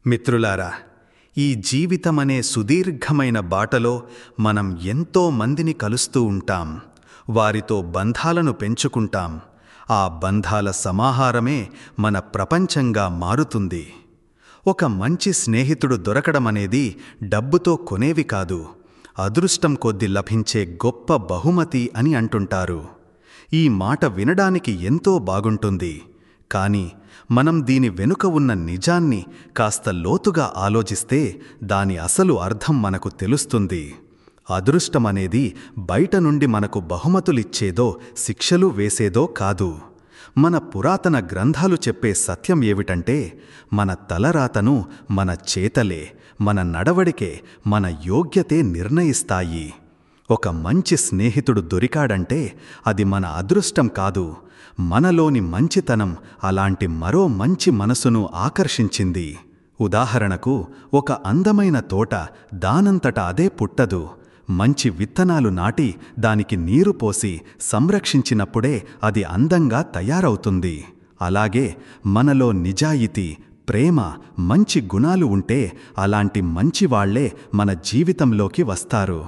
మిత్రులారా, ఈ జీవితమనే సుదీర్ఘమైన బాటలో మనం ఎంతో మందిని కలుస్తూ ఉంటాం. వారితో బంధాలను పెంచుకుంటాం. ఆ బంధాల సమాహారమే మన ప్రపంచంగా మారుతుంది. ఒక మంచి స్నేహితుడు దొరకడమనేది డబ్బుతో కొనేవి కాదు, అదృష్టం కొద్దీ లభించే గొప్ప బహుమతి అని అంటుంటారు. ఈ మాట వినడానికి ఎంతో బాగుంటుంది. కానీ మనం దీని వెనుక ఉన్న నిజాన్ని కాస్త లోతుగా ఆలోచిస్తే దాని అసలు అర్థం మనకు తెలుస్తుంది. అదృష్టమనేది బయట నుండి మనకు బహుమతులిచ్చేదో శిక్షలు వేసేదో కాదు. మన పురాతన గ్రంథాలు చెప్పే సత్యం ఏమిటంటే, మన తలరాతను మన చేతలే, మన నడవడికే, మన యోగ్యతే నిర్ణయిస్తాయి. ఒక మంచి స్నేహితుడు దొరికాడంటే అది మన అదృష్టం కాదు, మనలోని మంచితనం అలాంటి మరో మంచి మనసును ఆకర్షించింది. ఉదాహరణకు, ఒక అందమైన తోట దానంతట అదే పుట్టదు. మంచి విత్తనాలు నాటి దానికి నీరు పోసి సంరక్షించినప్పుడే అది అందంగా తయారవుతుంది. అలాగే మనలో నిజాయితీ, ప్రేమ, మంచి గుణాలు ఉంటే అలాంటి మంచివాళ్లే మన జీవితంలోకి వస్తారు.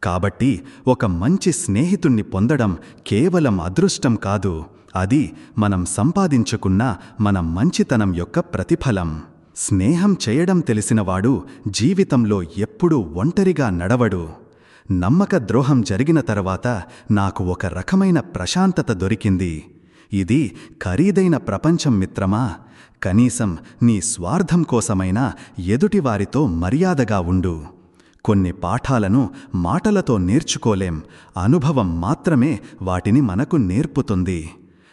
కాబట్టి ఒక మంచి స్నేహితుణ్ణి పొందడం కేవలం అదృష్టం కాదు, అది మనం సంపాదించుకున్న మన మంచితనం యొక్క ప్రతిఫలం. స్నేహం చేయడం తెలిసినవాడు జీవితంలో ఎప్పుడూ ఒంటరిగా నడవడు. నమ్మక ద్రోహం జరిగిన తర్వాత నాకు ఒక రకమైన ప్రశాంతత దొరికింది. ఇది ఖరీదైన ప్రపంచం మిత్రమా, కనీసం నీ స్వార్థం కోసమైనా ఎదుటివారితో మర్యాదగా ఉండు. కొన్ని పాఠాలను మాటలతో నేర్చుకోలేం, అనుభవం మాత్రమే వాటిని మనకు నేర్పుతుంది.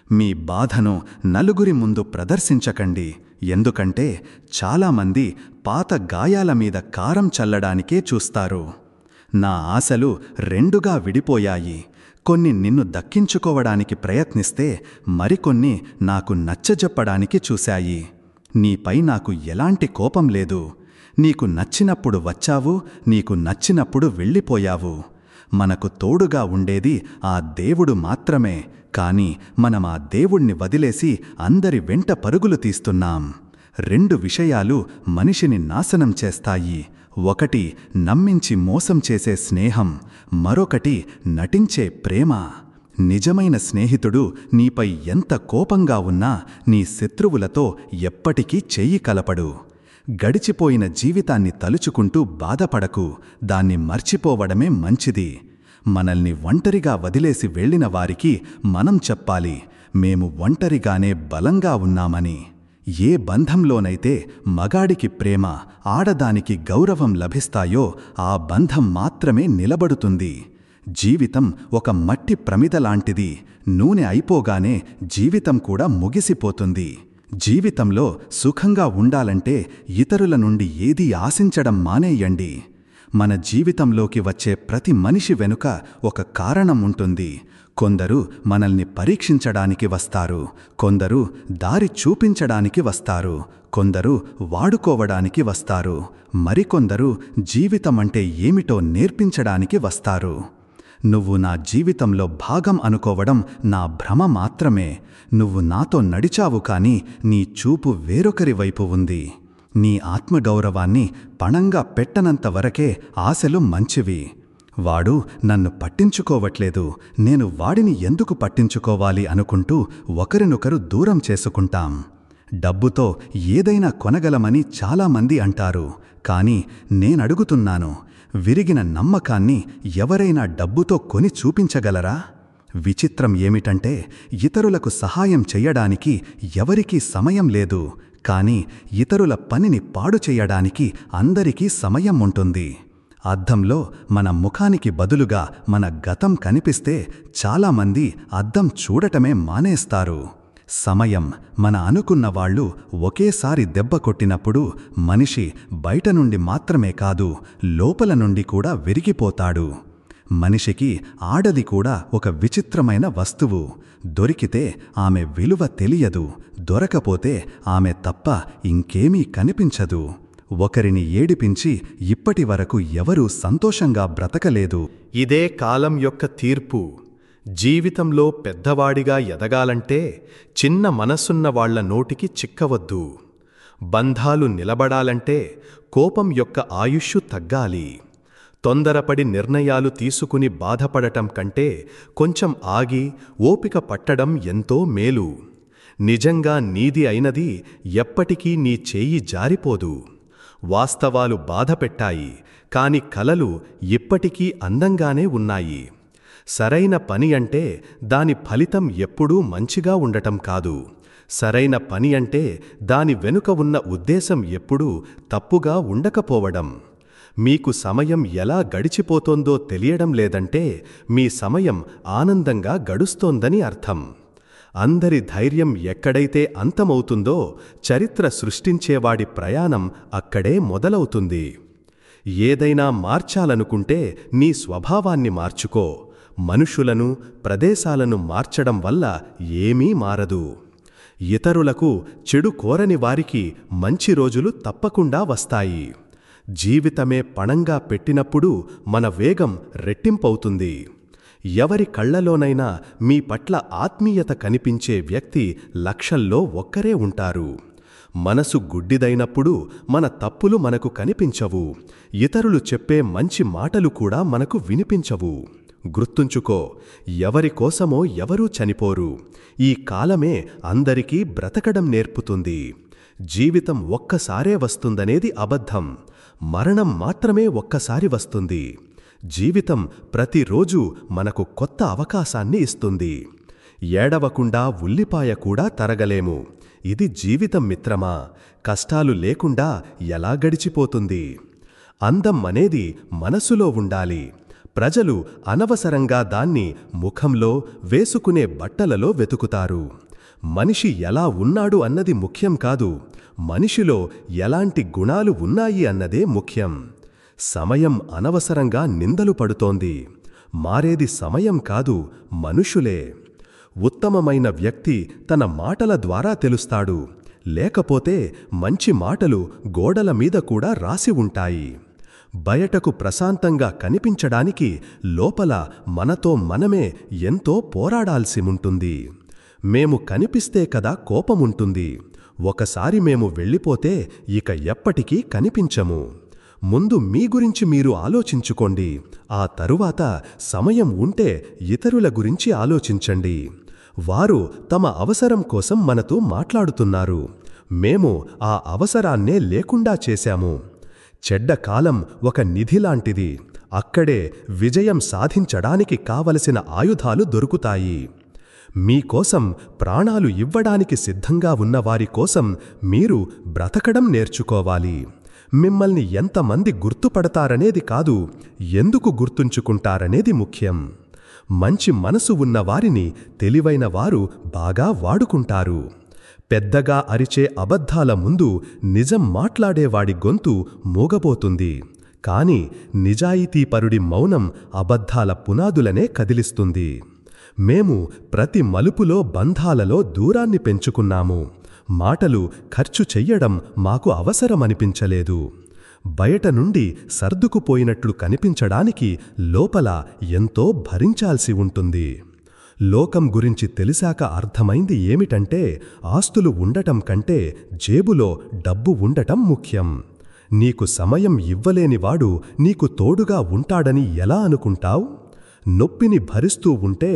మీ బాధను నలుగురి ముందు ప్రదర్శించకండి, ఎందుకంటే చాలామంది పాత గాయాల మీద కారం చల్లడానికే చూస్తారు. నా ఆశలు రెండుగా విడిపోయాయి. కొన్ని నిన్ను దక్కించుకోవడానికి ప్రయత్నిస్తే మరికొన్ని నాకు నచ్చజెప్పడానికి చూశాయి. నీపై నాకు ఎలాంటి కోపం లేదు. నీకు నచ్చినప్పుడు వచ్చావు, నీకు నచ్చినప్పుడు వెళ్ళిపోయావు. మనకు తోడుగా ఉండేది ఆ దేవుడు మాత్రమే, కానీ మనం ఆ దేవుణ్ణి వదిలేసి అందరి వెంట పరుగులు తీస్తున్నాం. రెండు విషయాలు మనిషిని నాశనం చేస్తాయి. ఒకటి నమ్మించి మోసం చేసే స్నేహం, మరొకటి నటించే ప్రేమ. నిజమైన స్నేహితుడు నీపై ఎంత కోపంగా ఉన్నా నీ శత్రువులతో ఎప్పటికీ చెయ్యి కలపడు. గడిచిపోయిన జీవితాన్ని తలుచుకుంటూ బాధపడకు, దాన్ని మర్చిపోవడమే మంచిది. మనల్ని ఒంటరిగా వదిలేసి వెళ్లిన వారికి మనం చెప్పాలి, మేము ఒంటరిగానే బలంగా ఉన్నామని. ఏ బంధంలోనైతే మగాడికి ప్రేమ, ఆడదానికి గౌరవం లభిస్తాయో ఆ బంధం మాత్రమే నిలబడుతుంది. జీవితం ఒక మట్టి ప్రమిదలాంటిది. నూనె అయిపోగానే జీవితం కూడా ముగిసిపోతుంది. జీవితంలో సుఖంగా ఉండాలంటే ఇతరుల నుండి ఏదీ ఆశించడం మానేయండి. మన జీవితంలోకి వచ్చే ప్రతి మనిషి వెనుక ఒక కారణం ఉంటుంది. కొందరు మనల్ని పరీక్షించడానికి వస్తారు, కొందరు దారి చూపించడానికి వస్తారు, కొందరు వాడుకోవడానికి వస్తారు, మరికొందరు జీవితమంటే ఏమిటో నేర్పించడానికి వస్తారు. నువ్వు నా జీవితంలో భాగం అనుకోవడం నా భ్రమ మాత్రమే. నువ్వు నాతో నడిచావు, కానీ నీ చూపు వేరొకరి వైపు ఉంది. నీ ఆత్మగౌరవాన్ని పణంగా పెట్టనంత వరకే ఆశలు మంచివి. వాడు నన్ను పట్టించుకోవట్లేదు, నేను వాడిని ఎందుకు పట్టించుకోవాలి అనుకుంటూ ఒకరినొకరు దూరం చేసుకుంటాం. డబ్బుతో ఏదైనా కొనగలమని చాలామంది అంటారు, కానీ నేనడుగుతున్నాను, విరిగిన నమ్మకాన్ని ఎవరైనా డబ్బుతో కొని చూపించగలరా? విచిత్రం ఏమిటంటే, ఇతరులకు సహాయం చెయ్యడానికి ఎవరికీ సమయం లేదు, కానీ ఇతరుల పనిని పాడు చెయ్యడానికి అందరికీ సమయం ఉంటుంది. అద్దంలో మన ముఖానికి బదులుగా మన గతం కనిపిస్తే చాలామంది అద్దం చూడటమే మానేస్తారు. సమయం, మన అనుకున్న వాళ్ళు ఒకేసారి దెబ్బ కొట్టినప్పుడు మనిషి బయట నుండి మాత్రమే కాదు, లోపల నుండి కూడా విరిగిపోతాడు. మనిషికి ఆడది కూడా ఒక విచిత్రమైన వస్తువు. దొరికితే ఆమె విలువ తెలియదు, దొరకపోతే ఆమె తప్ప ఇంకేమీ కనిపించదు. ఒకరిని ఏడిపించి ఇప్పటి వరకు ఎవరూ సంతోషంగా బ్రతకలేదు. ఇదే కాలం యొక్క తీర్పు. జీవితంలో పెద్దవాడిగా ఎదగాలంటే చిన్న మనసున్న వాళ్ల నోటికి చిక్కవద్దు. బంధాలు నిలబడాలంటే కోపం యొక్క ఆయుష్షు తగ్గాలి. తొందరపడి నిర్ణయాలు తీసుకుని బాధపడటం కంటే కొంచెం ఆగి ఓపిక పట్టడం ఎంతో మేలు. నిజంగా నీది అయినది ఎప్పటికీ నీ చేయి జారిపోదు. వాస్తవాలు బాధపెట్టాయి, కాని కలలు ఇప్పటికీ అందంగానే ఉన్నాయి. సరైన పని అంటే దాని ఫలితం ఎప్పుడూ మంచిగా ఉండటం కాదు. సరైన పని అంటే దాని వెనుక ఉన్న ఉద్దేశం ఎప్పుడూ తప్పుగా ఉండకపోవడం. మీకు సమయం ఎలా గడిచిపోతోందో తెలియడం లేదంటే మీ సమయం ఆనందంగా గడుస్తోందని అర్థం. అందరి ధైర్యం ఎక్కడైతే అంతమవుతుందో చరిత్ర సృష్టించేవాడి ప్రయాణం అక్కడే మొదలవుతుంది. ఏదైనా మార్చాలనుకుంటే నీ స్వభావాన్ని మార్చుకో. మనుషులను, ప్రదేశాలను మార్చడం వల్ల ఏమీ మారదు. ఇతరులకు చెడు కోరని వారికి మంచి రోజులు తప్పకుండా వస్తాయి. జీవితమే పణంగా పెట్టినప్పుడు మన వేగం రెట్టింపవుతుంది. ఎవరి కళ్లలోనైనా మీ పట్ల ఆత్మీయత కనిపించే వ్యక్తి లక్షల్లో ఒక్కరే ఉంటారు. మనసు గుడ్డిదైనప్పుడు మన తప్పులు మనకు కనిపించవు. ఇతరులు చెప్పే మంచి మాటలు కూడా మనకు వినిపించవు. గుర్తుంచుకో, ఎవరికోసమో ఎవరూ చనిపోరు. ఈ కాలమే అందరికీ బ్రతకడం నేర్పుతుంది. జీవితం ఒక్కసారే వస్తుందనేది అబద్ధం. మరణం మాత్రమే ఒక్కసారి వస్తుంది. జీవితం ప్రతిరోజు మనకు కొత్త అవకాశాన్ని ఇస్తుంది. ఏడవకుండా ఉల్లిపాయ కూడా తరగలేము. ఇది జీవితం మిత్రమా. కష్టాలు లేకుండా ఎలా గడిచిపోతుంది? అందం అనేది మనసులో ఉండాలి. ప్రజలు అనవసరంగా దాన్ని ముఖంలో, వేసుకునే బట్టలలో వెతుకుతారు. మనిషి ఎలా ఉన్నాడు అన్నది ముఖ్యం కాదు, మనిషిలో ఎలాంటి గుణాలు ఉన్నాయి అన్నదే ముఖ్యం. సమయం అనవసరంగా నిందలు పడుతోంది. మారేది సమయం కాదు, మనుషులే. ఉత్తమమైన వ్యక్తి తన మాటల ద్వారా తెలుస్తాడు. లేకపోతే మంచి మాటలు గోడల మీద కూడా రాసి ఉంటాయి. బయటకు ప్రశాంతంగా కనిపించడానికి లోపల మనతో మనమే ఎంతో పోరాడాల్సి ఉంటుంది. మేము కనిపిస్తే కదా కోపముంటుంది. ఒకసారి మేము వెళ్ళిపోతే ఇక ఎప్పటికీ కనిపించము. ముందు మీ గురించి మీరు ఆలోచించుకోండి. ఆ తరువాత సమయం ఉంటే ఇతరుల గురించి ఆలోచించండి. వారు తమ అవసరం కోసం మనతో మాట్లాడుతున్నారు. మేము ఆ అవసరాన్నే లేకుండా చేశాము. చెడ్డ కాలం ఒక నిధిలాంటిది. అక్కడే విజయం సాధించడానికి కావలసిన ఆయుధాలు దొరుకుతాయి. మీకోసం ప్రాణాలు ఇవ్వడానికి సిద్ధంగా ఉన్నవారి కోసం మీరు బ్రతకడం నేర్చుకోవాలి. మిమ్మల్ని ఎంతమంది గుర్తుపడతారనేది కాదు, ఎందుకు గుర్తుంచుకుంటారనేది ముఖ్యం. మంచి మనసు ఉన్నవారిని తెలివైన వారు బాగా వాడుకుంటారు. పెద్దగా అరిచే అబద్ధాల ముందు నిజం మాట్లాడేవాడి గొంతు మూగబోతుంది. కాని నిజాయితీపరుడి మౌనం అబద్ధాల పునాదులనే కదిలిస్తుంది. మేము ప్రతి మలుపులో బంధాలలో దూరాన్ని పెంచుకున్నాము. మాటలు ఖర్చు చెయ్యడం మాకు అవసరమనిపించలేదు. బయట నుండి సర్దుకుపోయినట్లు కనిపించడానికి లోపల ఎంతో భరించాల్సి ఉంటుంది. లోకం గురించి తెలిసాక అర్థమైంది ఏమిటంటే ఆస్తులు ఉండటం కంటే జేబులో డబ్బు ఉండటం ముఖ్యం. నీకు సమయం ఇవ్వలేనివాడు నీకు తోడుగా ఉంటాడని ఎలా అనుకుంటావ్? నొప్పిని భరిస్తూ ఉంటే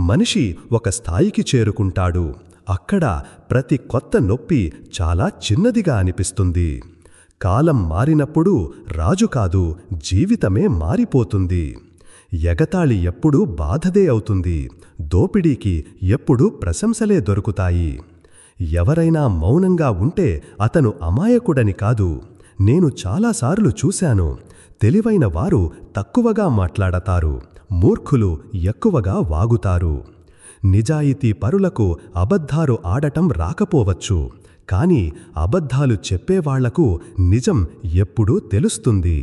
మనిషి ఒక స్థాయికి చేరుకుంటాడు. అక్కడ ప్రతి కొత్త నొప్పి చాలా చిన్నదిగా అనిపిస్తుంది. కాలం మారినప్పుడు రాజు కాదు, జీవితమే మారిపోతుంది. ఎగతాళి ఎప్పుడూ బాధదే అవుతుంది. దోపిడీకి ఎప్పుడూ ప్రశంసలే దొరుకుతాయి. ఎవరైనా మౌనంగా ఉంటే అతను అమాయకుడని కాదు. నేను చాలాసార్లు చూశాను. తెలివైన వారు తక్కువగా మాట్లాడతారు, మూర్ఖులు ఎక్కువగా వాగుతారు. నిజాయితీ పరులకు అబద్ధాలు ఆడటం రాకపోవచ్చు, కాని అబద్ధాలు చెప్పేవాళ్లకు నిజం ఎప్పుడూ తెలుస్తుంది.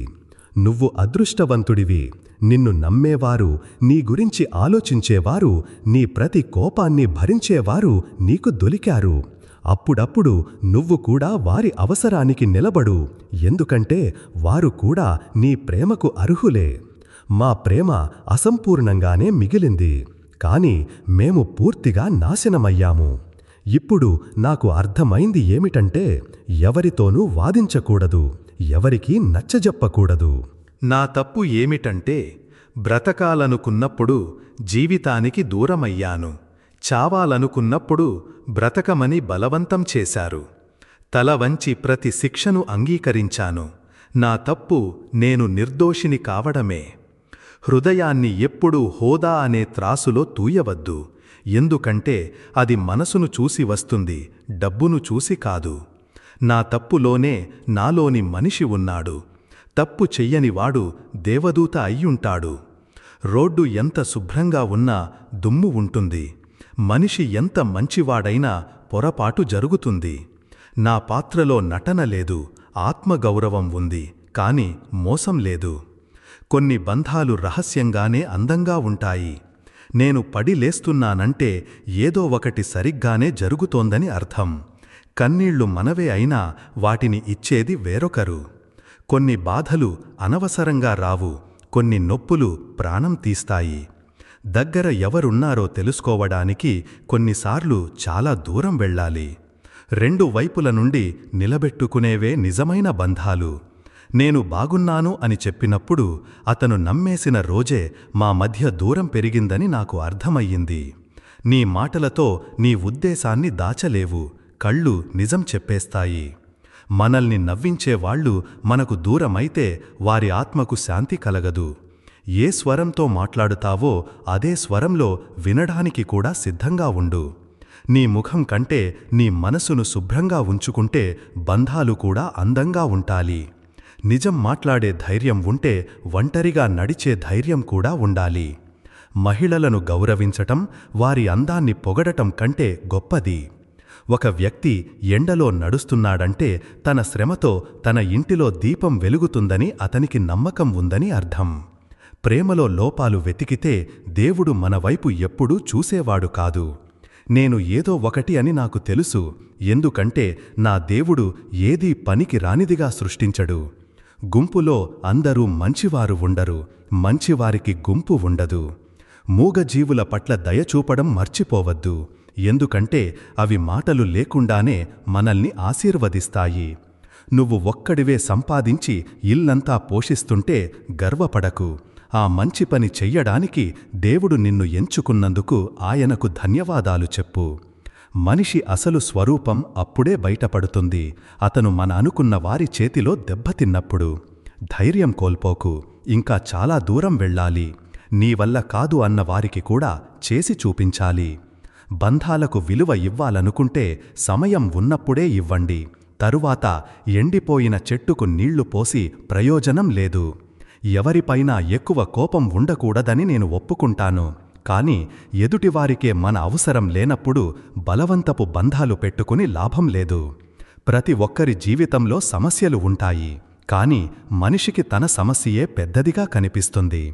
నువ్వు అదృష్టవంతుడివి. నిన్ను నమ్మేవారు, నీ గురించి ఆలోచించేవారు, నీ ప్రతి కోపాన్ని భరించేవారు నీకు దొరికారు. అప్పుడప్పుడు నువ్వు కూడా వారి అవసరానికి నిలబడు. ఎందుకంటే వారు కూడా నీ ప్రేమకు అర్హులే. మా ప్రేమ అసంపూర్ణంగానే మిగిలింది, కాని మేము పూర్తిగా నాశనమయ్యాము. ఇప్పుడు నాకు అర్థమైంది ఏమిటంటే ఎవరితోనూ వాదించకూడదు, ఎవరికీ నచ్చజెప్పకూడదు. నా తప్పు ఏమిటంటే బ్రతకాలనుకున్నప్పుడు జీవితానికి దూరమయ్యాను, చావాలనుకున్నప్పుడు బ్రతకమని బలవంతం చేశారు. తల వంచి ప్రతి శిక్షను అంగీకరించాను. నా తప్పు నేను నిర్దోషిని కావడమే. హృదయాన్ని ఎప్పుడూ హోదా అనే త్రాసులో తూయవద్దు, ఎందుకంటే అది మనసును చూసి వస్తుంది, డబ్బును చూసి కాదు. నా తప్పులోనే నాలోని మనిషి ఉన్నాడు. తప్పు చెయ్యనివాడు దేవదూత అయ్యుంటాడు. రోడ్డు ఎంత శుభ్రంగా ఉన్నా దుమ్ము ఉంటుంది. మనిషి ఎంత మంచివాడైనా పొరపాటు జరుగుతుంది. నా పాత్రలో నటన లేదు, ఆత్మగౌరవం ఉంది, కాని మోసం లేదు. కొన్ని బంధాలు రహస్యంగానే అందంగా ఉంటాయి. నేను పడి లేస్తున్నానంటే ఏదో ఒకటి సరిగ్గానే జరుగుతోందని అర్థం. కన్నీళ్లు మనవే అయినా వాటిని ఇచ్చేది వేరొకరు. కొన్ని బాధలు అనవసరంగా రావు, కొన్ని నొప్పులు ప్రాణం తీస్తాయి. దగ్గర ఎవరున్నారో తెలుసుకోవడానికి కొన్నిసార్లు చాలా దూరం వెళ్ళాలి. రెండు వైపుల నుండి నిలబెట్టుకునేవే నిజమైన బంధాలు. నేను బాగున్నాను అని చెప్పినప్పుడు అతను నమ్మేసిన రోజే మా మధ్య దూరం పెరిగిందని నాకు అర్థమయ్యింది. నీ మాటలతో నీ ఉద్దేశాన్ని దాచలేవు, కళ్ళు నిజం చెప్పేస్తాయి. మనల్ని నవ్వించేవాళ్లు మనకు దూరమైతే వారి ఆత్మకు శాంతి కలగదు. ఏ స్వరంతో మాట్లాడుతావో అదే స్వరంలో వినడానికి కూడా సిద్ధంగా ఉండు. నీ ముఖం కంటే నీ మనసును శుభ్రంగా ఉంచుకుంటే బంధాలు కూడా అందంగా ఉంటాలి. నిజం మాట్లాడే ధైర్యం ఉంటే ఒంటరిగా నడిచే ధైర్యం కూడా ఉండాలి. మహిళలను గౌరవించటం, వారి అందాన్ని పొగడటం కంటే గొప్పది. ఒక వ్యక్తి ఎండలో నడుస్తున్నాడంటే తన శ్రమతో తన ఇంటిలో దీపం వెలుగుతుందని అతనికి నమ్మకం ఉందని అర్థం. ప్రేమలో లోపాలు వెతికితే దేవుడు మన వైపు ఎప్పుడూ చూసేవాడు కాదు. నేను ఏదో ఒకటి అని నాకు తెలుసు, ఎందుకంటే నా దేవుడు ఏదీ పనికి రానిదిగా సృష్టించడు. గుంపులో అందరూ మంచివారు ఉండరు, మంచివారికి గుంపు ఉండదు. మూగజీవుల పట్ల దయచూపడం మర్చిపోవద్దు, ఎందుకంటే అవి మాటలు లేకుండానే మనల్ని ఆశీర్వదిస్తాయి. నువ్వు ఒక్కడివే సంపాదించి ఇల్లంతా పోషిస్తుంటే గర్వపడకు. ఆ మంచి పని చెయ్యడానికి దేవుడు నిన్ను ఎంచుకున్నందుకు ఆయనకు ధన్యవాదాలు చెప్పు. మనిషి అసలు స్వరూపం అప్పుడే బయటపడుతుంది, అతను మన అనుకున్న వారి చేతిలో దెబ్బతిన్నప్పుడు. ధైర్యం కోల్పోకు, ఇంకా చాలా దూరం వెళ్ళాలి. నీ వల్ల కాదు అన్న వారికి కూడా చేసి చూపించాలి. బంధాలకు విలువ ఇవ్వాలనుకుంటే సమయం ఉన్నప్పుడే ఇవ్వండి. తరువాత ఎండిపోయిన చెట్టుకు నీళ్లు పోసి ప్రయోజనం లేదు. ఎవరిపైనా ఎక్కువ కోపం ఉండకూడదని నేను ఒప్పుకుంటాను, కాని ఎదుటివారికే మన అవసరం లేనప్పుడు బలవంతపు బంధాలు పెట్టుకుని లాభం లేదు. ప్రతి ఒక్కరి జీవితంలో సమస్యలు ఉంటాయి, కాని మనిషికి తన సమస్యయే పెద్దదిగా కనిపిస్తుంది.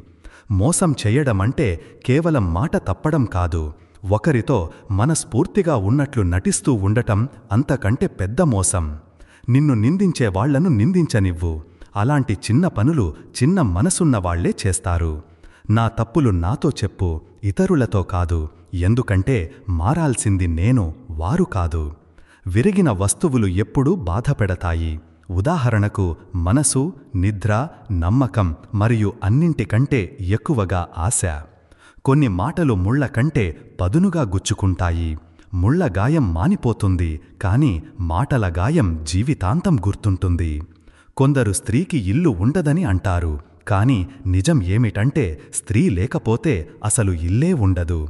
మోసం చెయ్యడమంటే కేవలం మాట తప్పడం కాదు, ఒకరితో మనస్ఫూర్తిగా ఉన్నట్లు నటిస్తూ ఉండటం అంతకంటే పెద్ద మోసం. నిన్ను నిందించే వాళ్లను నిందించనివ్వు. అలాంటి చిన్న పనులు చిన్న మనసున్నవాళ్లే చేస్తారు. నా తప్పులు నాతో చెప్పు, ఇతరులతో కాదు, ఎందుకంటే మారాల్సింది నేను, వారు కాదు. విరిగిన వస్తువులు ఎప్పుడూ బాధపెడతాయి. ఉదాహరణకు మనసు, నిద్ర, నమ్మకం మరియు అన్నింటికంటే ఎక్కువగా ఆశ. కొన్ని మాటలు ముళ్ల కంటే పదునుగా గుచ్చుకుంటాయి. ముళ్ల గాయం మానిపోతుంది, కాని మాటల గాయం జీవితాంతం గుర్తుంటుంది. కొందరు స్త్రీకి ఇల్లు ఉండదని అంటారు, కాని నిజం ఏమిటంటే స్త్రీ లేకపోతే అసలు ఇల్లే ఉండదు.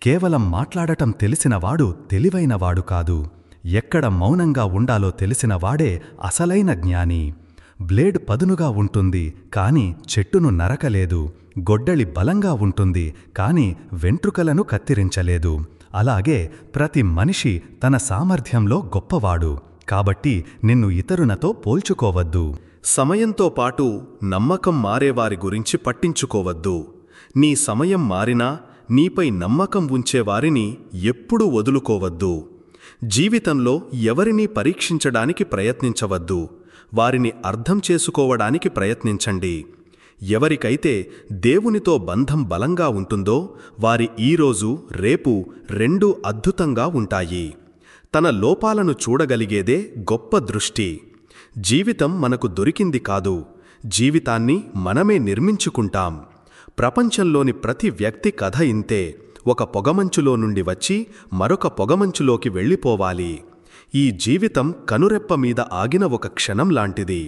కేవలం మాట్లాడటం తెలిసినవాడు తెలివైనవాడు కాదు. ఎక్కడ మౌనంగా ఉండాలో తెలిసినవాడే అసలైన జ్ఞాని. బ్లేడ్ పదునుగా ఉంటుంది, కాని చెట్టును నరకలేదు. గొడ్డలి బలంగా ఉంటుంది, కాని వెంట్రుకలను కత్తిరించలేదు. అలాగే ప్రతి మనిషి తన సామర్థ్యంలో గొప్పవాడు. కాబట్టి నిన్ను ఇతరులతో పోల్చుకోవద్దు. సమయంతో పాటు నమ్మకం మారేవారి గురించి పట్టించుకోవద్దు. నీ సమయం మారినా నీపై నమ్మకం ఉంచేవారిని ఎప్పుడూ వదులుకోవద్దు. జీవితంలో ఎవరినీ పరీక్షించడానికి ప్రయత్నించవద్దు, వారిని అర్థం చేసుకోవడానికి ప్రయత్నించండి. ఎవరికైతే దేవునితో బంధం బలంగా ఉంటుందో వారి ఈరోజు, రేపు రెండూ అద్భుతంగా ఉంటాయి. తన లోపాలను చూడగలిగేదే గొప్ప దృష్టి. జీవితం మనకు దొరికింది కాదు, జీవితాన్ని మనమే నిర్మించుకుంటాం. ప్రపంచంలోని ప్రతి వ్యక్తి కథ ఇంతే. ఒక పొగమంచులో నుండి వచ్చి మరొక పొగమంచులోకి వెళ్ళిపోవాలి. ఈ జీవితం కనురెప్ప మీద ఆగిన ఒక క్షణం లాంటిది.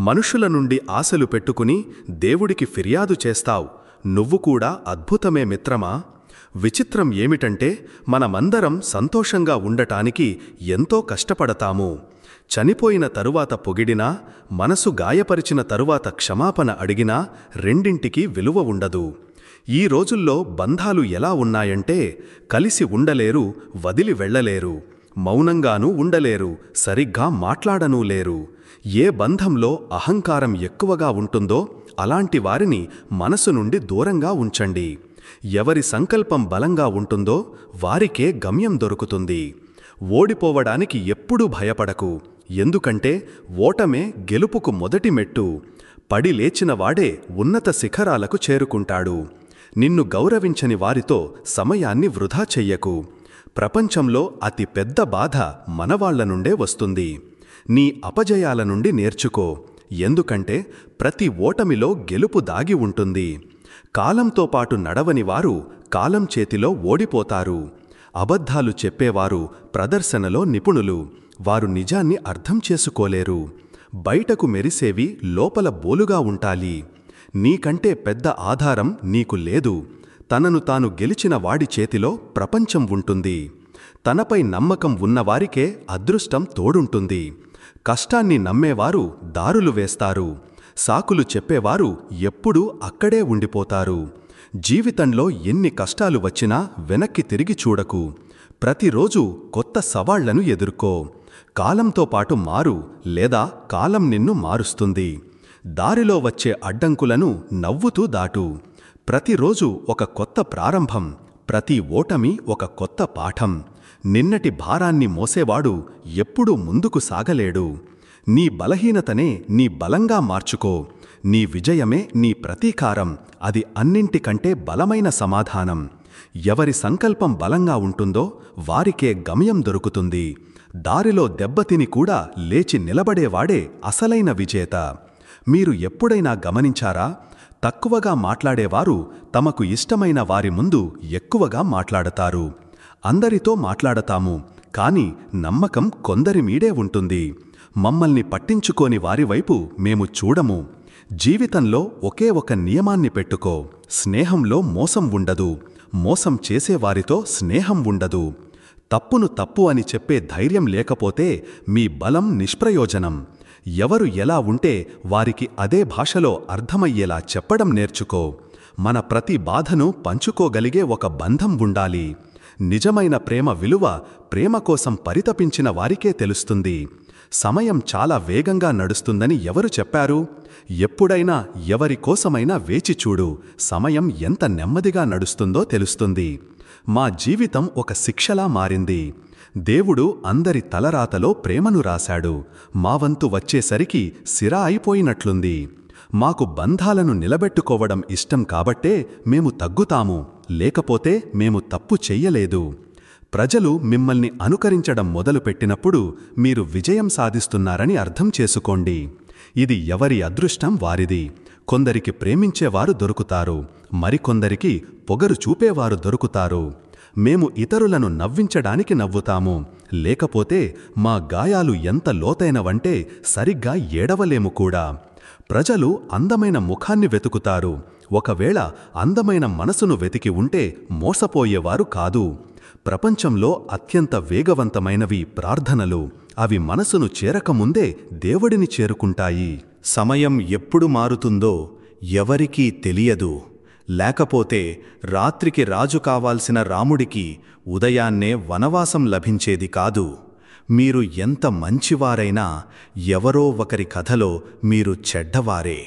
మనుషుల నుండి ఆశలు పెట్టుకుని దేవుడికి ఫిర్యాదు చేస్తావు. నువ్వు కూడా అద్భుతమే మిత్రమా. విచిత్రం ఏమిటంటే మనమందరం సంతోషంగా ఉండటానికి ఎంతో కష్టపడతాము. చనిపోయిన తరువాత పొగిడినా, మనసు గాయపరిచిన తరువాత క్షమాపణ అడిగినా రెండింటికి విలువ ఉండదు. ఈ రోజుల్లో బంధాలు ఎలా ఉన్నాయంటే కలిసి ఉండలేరు, వదిలి వెళ్ళలేరు, మౌనంగానూ ఉండలేరు, సరిగ్గా మాట్లాడనూ లేరు. ఏ బంధంలో అహంకారం ఎక్కువగా ఉంటుందో అలాంటి వారిని మనసు నుండి దూరంగా ఉంచండి. ఎవరి సంకల్పం బలంగా ఉంటుందో వారికే గమ్యం దొరుకుతుంది. ఓడిపోవడానికి ఎప్పుడూ భయపడకు, ఎందుకంటే ఓటమే గెలుపుకు మొదటి మెట్టు. పడి లేచినవాడే ఉన్నత శిఖరాలకు చేరుకుంటాడు. నిన్ను గౌరవించని వారితో సమయాన్ని వృధా చెయ్యకు. ప్రపంచంలో అతి పెద్ద బాధ మనవాళ్ల నుండే వస్తుంది. నీ అపజయాల నుండి నేర్చుకో, ఎందుకంటే ప్రతి ఓటమిలో గెలుపు దాగి ఉంటుంది. కాలంతో పాటు నడవని వారు కాలం చేతిలో ఓడిపోతారు. అబద్ధాలు చెప్పేవారు ప్రదర్శనలో నిపుణులు, వారు నిజాన్ని అర్థం చేసుకోలేరు. బయటకు మెరిసేవి లోపల బోలుగా ఉంటాలి. నీకంటే పెద్ద ఆధారం నీకు లేదు. తనను తాను గెలిచిన వాడి చేతిలో ప్రపంచం ఉంటుంది. తనపై నమ్మకం ఉన్నవారికే అదృష్టం తోడుంటుంది. కష్టాన్ని నమ్మేవారు దారులు వేస్తారు. సాకులు చెప్పేవారు ఎప్పుడూ అక్కడే ఉండిపోతారు. జీవితంలో ఎన్ని కష్టాలు వచ్చినా వెనక్కి తిరిగి చూడకు. ప్రతిరోజు కొత్త సవాళ్లను ఎదుర్కో. కాలంతో పాటు మారు, లేదా కాలం నిన్ను మారుస్తుంది. దారిలో వచ్చే అడ్డంకులను నవ్వుతూ దాటు. ప్రతిరోజు ఒక కొత్త ప్రారంభం, ప్రతి ఓటమి ఒక కొత్త పాఠం. నిన్నటి భారాన్ని మోసేవాడు ఎప్పుడూ ముందుకు సాగలేడు. నీ బలహీనతనే నీ బలంగా మార్చుకో. నీ విజయమే నీ ప్రతీకారం, అది అన్నింటికంటే బలమైన సమాధానం. ఎవరి సంకల్పం బలంగా ఉంటుందో వారికే గమ్యం దొరుకుతుంది. దారిలో దెబ్బతిని కూడా లేచి నిలబడేవాడే అసలైన విజేత. మీరు ఎప్పుడైనా గమనించారా? తక్కువగా మాట్లాడేవారు తమకు ఇష్టమైన వారి ముందు ఎక్కువగా మాట్లాడతారు. అందరితో మాట్లాడతాము, కాని నమ్మకం కొందరి మీదే ఉంటుంది. మమ్మల్ని పట్టించుకోని వారివైపు మేము చూడము. జీవితంలో ఒకే ఒక నియమాన్ని పెట్టుకో. స్నేహంలో మోసం ఉండదు, మోసం చేసేవారితో స్నేహం ఉండదు. తప్పును తప్పు అని చెప్పే ధైర్యం లేకపోతే మీ బలం నిష్ప్రయోజనం. ఎవరు ఎలా ఉంటే వారికి అదే భాషలో అర్థమయ్యేలా చెప్పడం నేర్చుకో. మన ప్రతి బాధను పంచుకోగలిగే ఒక బంధం ఉండాలి. నిజమైన ప్రేమ విలువ ప్రేమ కోసం పరితపించిన వారికే తెలుస్తుంది. సమయం చాలా వేగంగా నడుస్తుందని ఎవరు చెప్పారు? ఎప్పుడైనా ఎవరి కోసమైనా వేచి చూడు. సమయం ఎంత నెమ్మదిగా నడుస్తుందో తెలుస్తుంది. మా జీవితం ఒక శిక్షలా మారింది. దేవుడు అందరి తలరాతలో ప్రేమను రాశాడు. మా వంతు వచ్చేసరికి సిరా అయిపోయినట్లుంది. మాకు బంధాలను నిలబెట్టుకోవడం ఇష్టం కాబట్టే మేము తగ్గుతాము, లేకపోతే మేము తప్పు చెయ్యలేదు. ప్రజలు మిమ్మల్ని అనుకరించడం మొదలుపెట్టినప్పుడు మీరు విజయం సాధిస్తున్నారని అర్థం చేసుకోండి. ఇది ఎవరి అదృష్టం వారిది. కొందరికి ప్రేమించేవారు దొరుకుతారు, మరికొందరికి పొగరు చూపేవారు దొరుకుతారు. మేము ఇతరులను నవ్వించడానికి నవ్వుతాము, లేకపోతే మా గాయాలు ఎంత లోతైనవంటే సరిగ్గా ఏడవలేము కూడా. ప్రజలు అందమైన ముఖాన్ని వెతుకుతారు, ఒకవేళ అందమైన మనసును వెతికి ఉంటే మోసపోయేవారు కాదు. ప్రపంచంలో అత్యంత వేగవంతమైనవి ప్రార్థనలు. అవి మనసును చేరకముందే దేవుడిని చేరుకుంటాయి. సమయం ఎప్పుడు మారుతుందో ఎవరికీ తెలియదు. లేకపోతే రాత్రికి రాజు కావాల్సిన రాముడికి ఉదయాన్నే వనవాసం లభించేది కాదు. మీరు ఎంత మంచివారైనా ఎవరో ఒకరి కథలో మీరు చెడ్డవారే.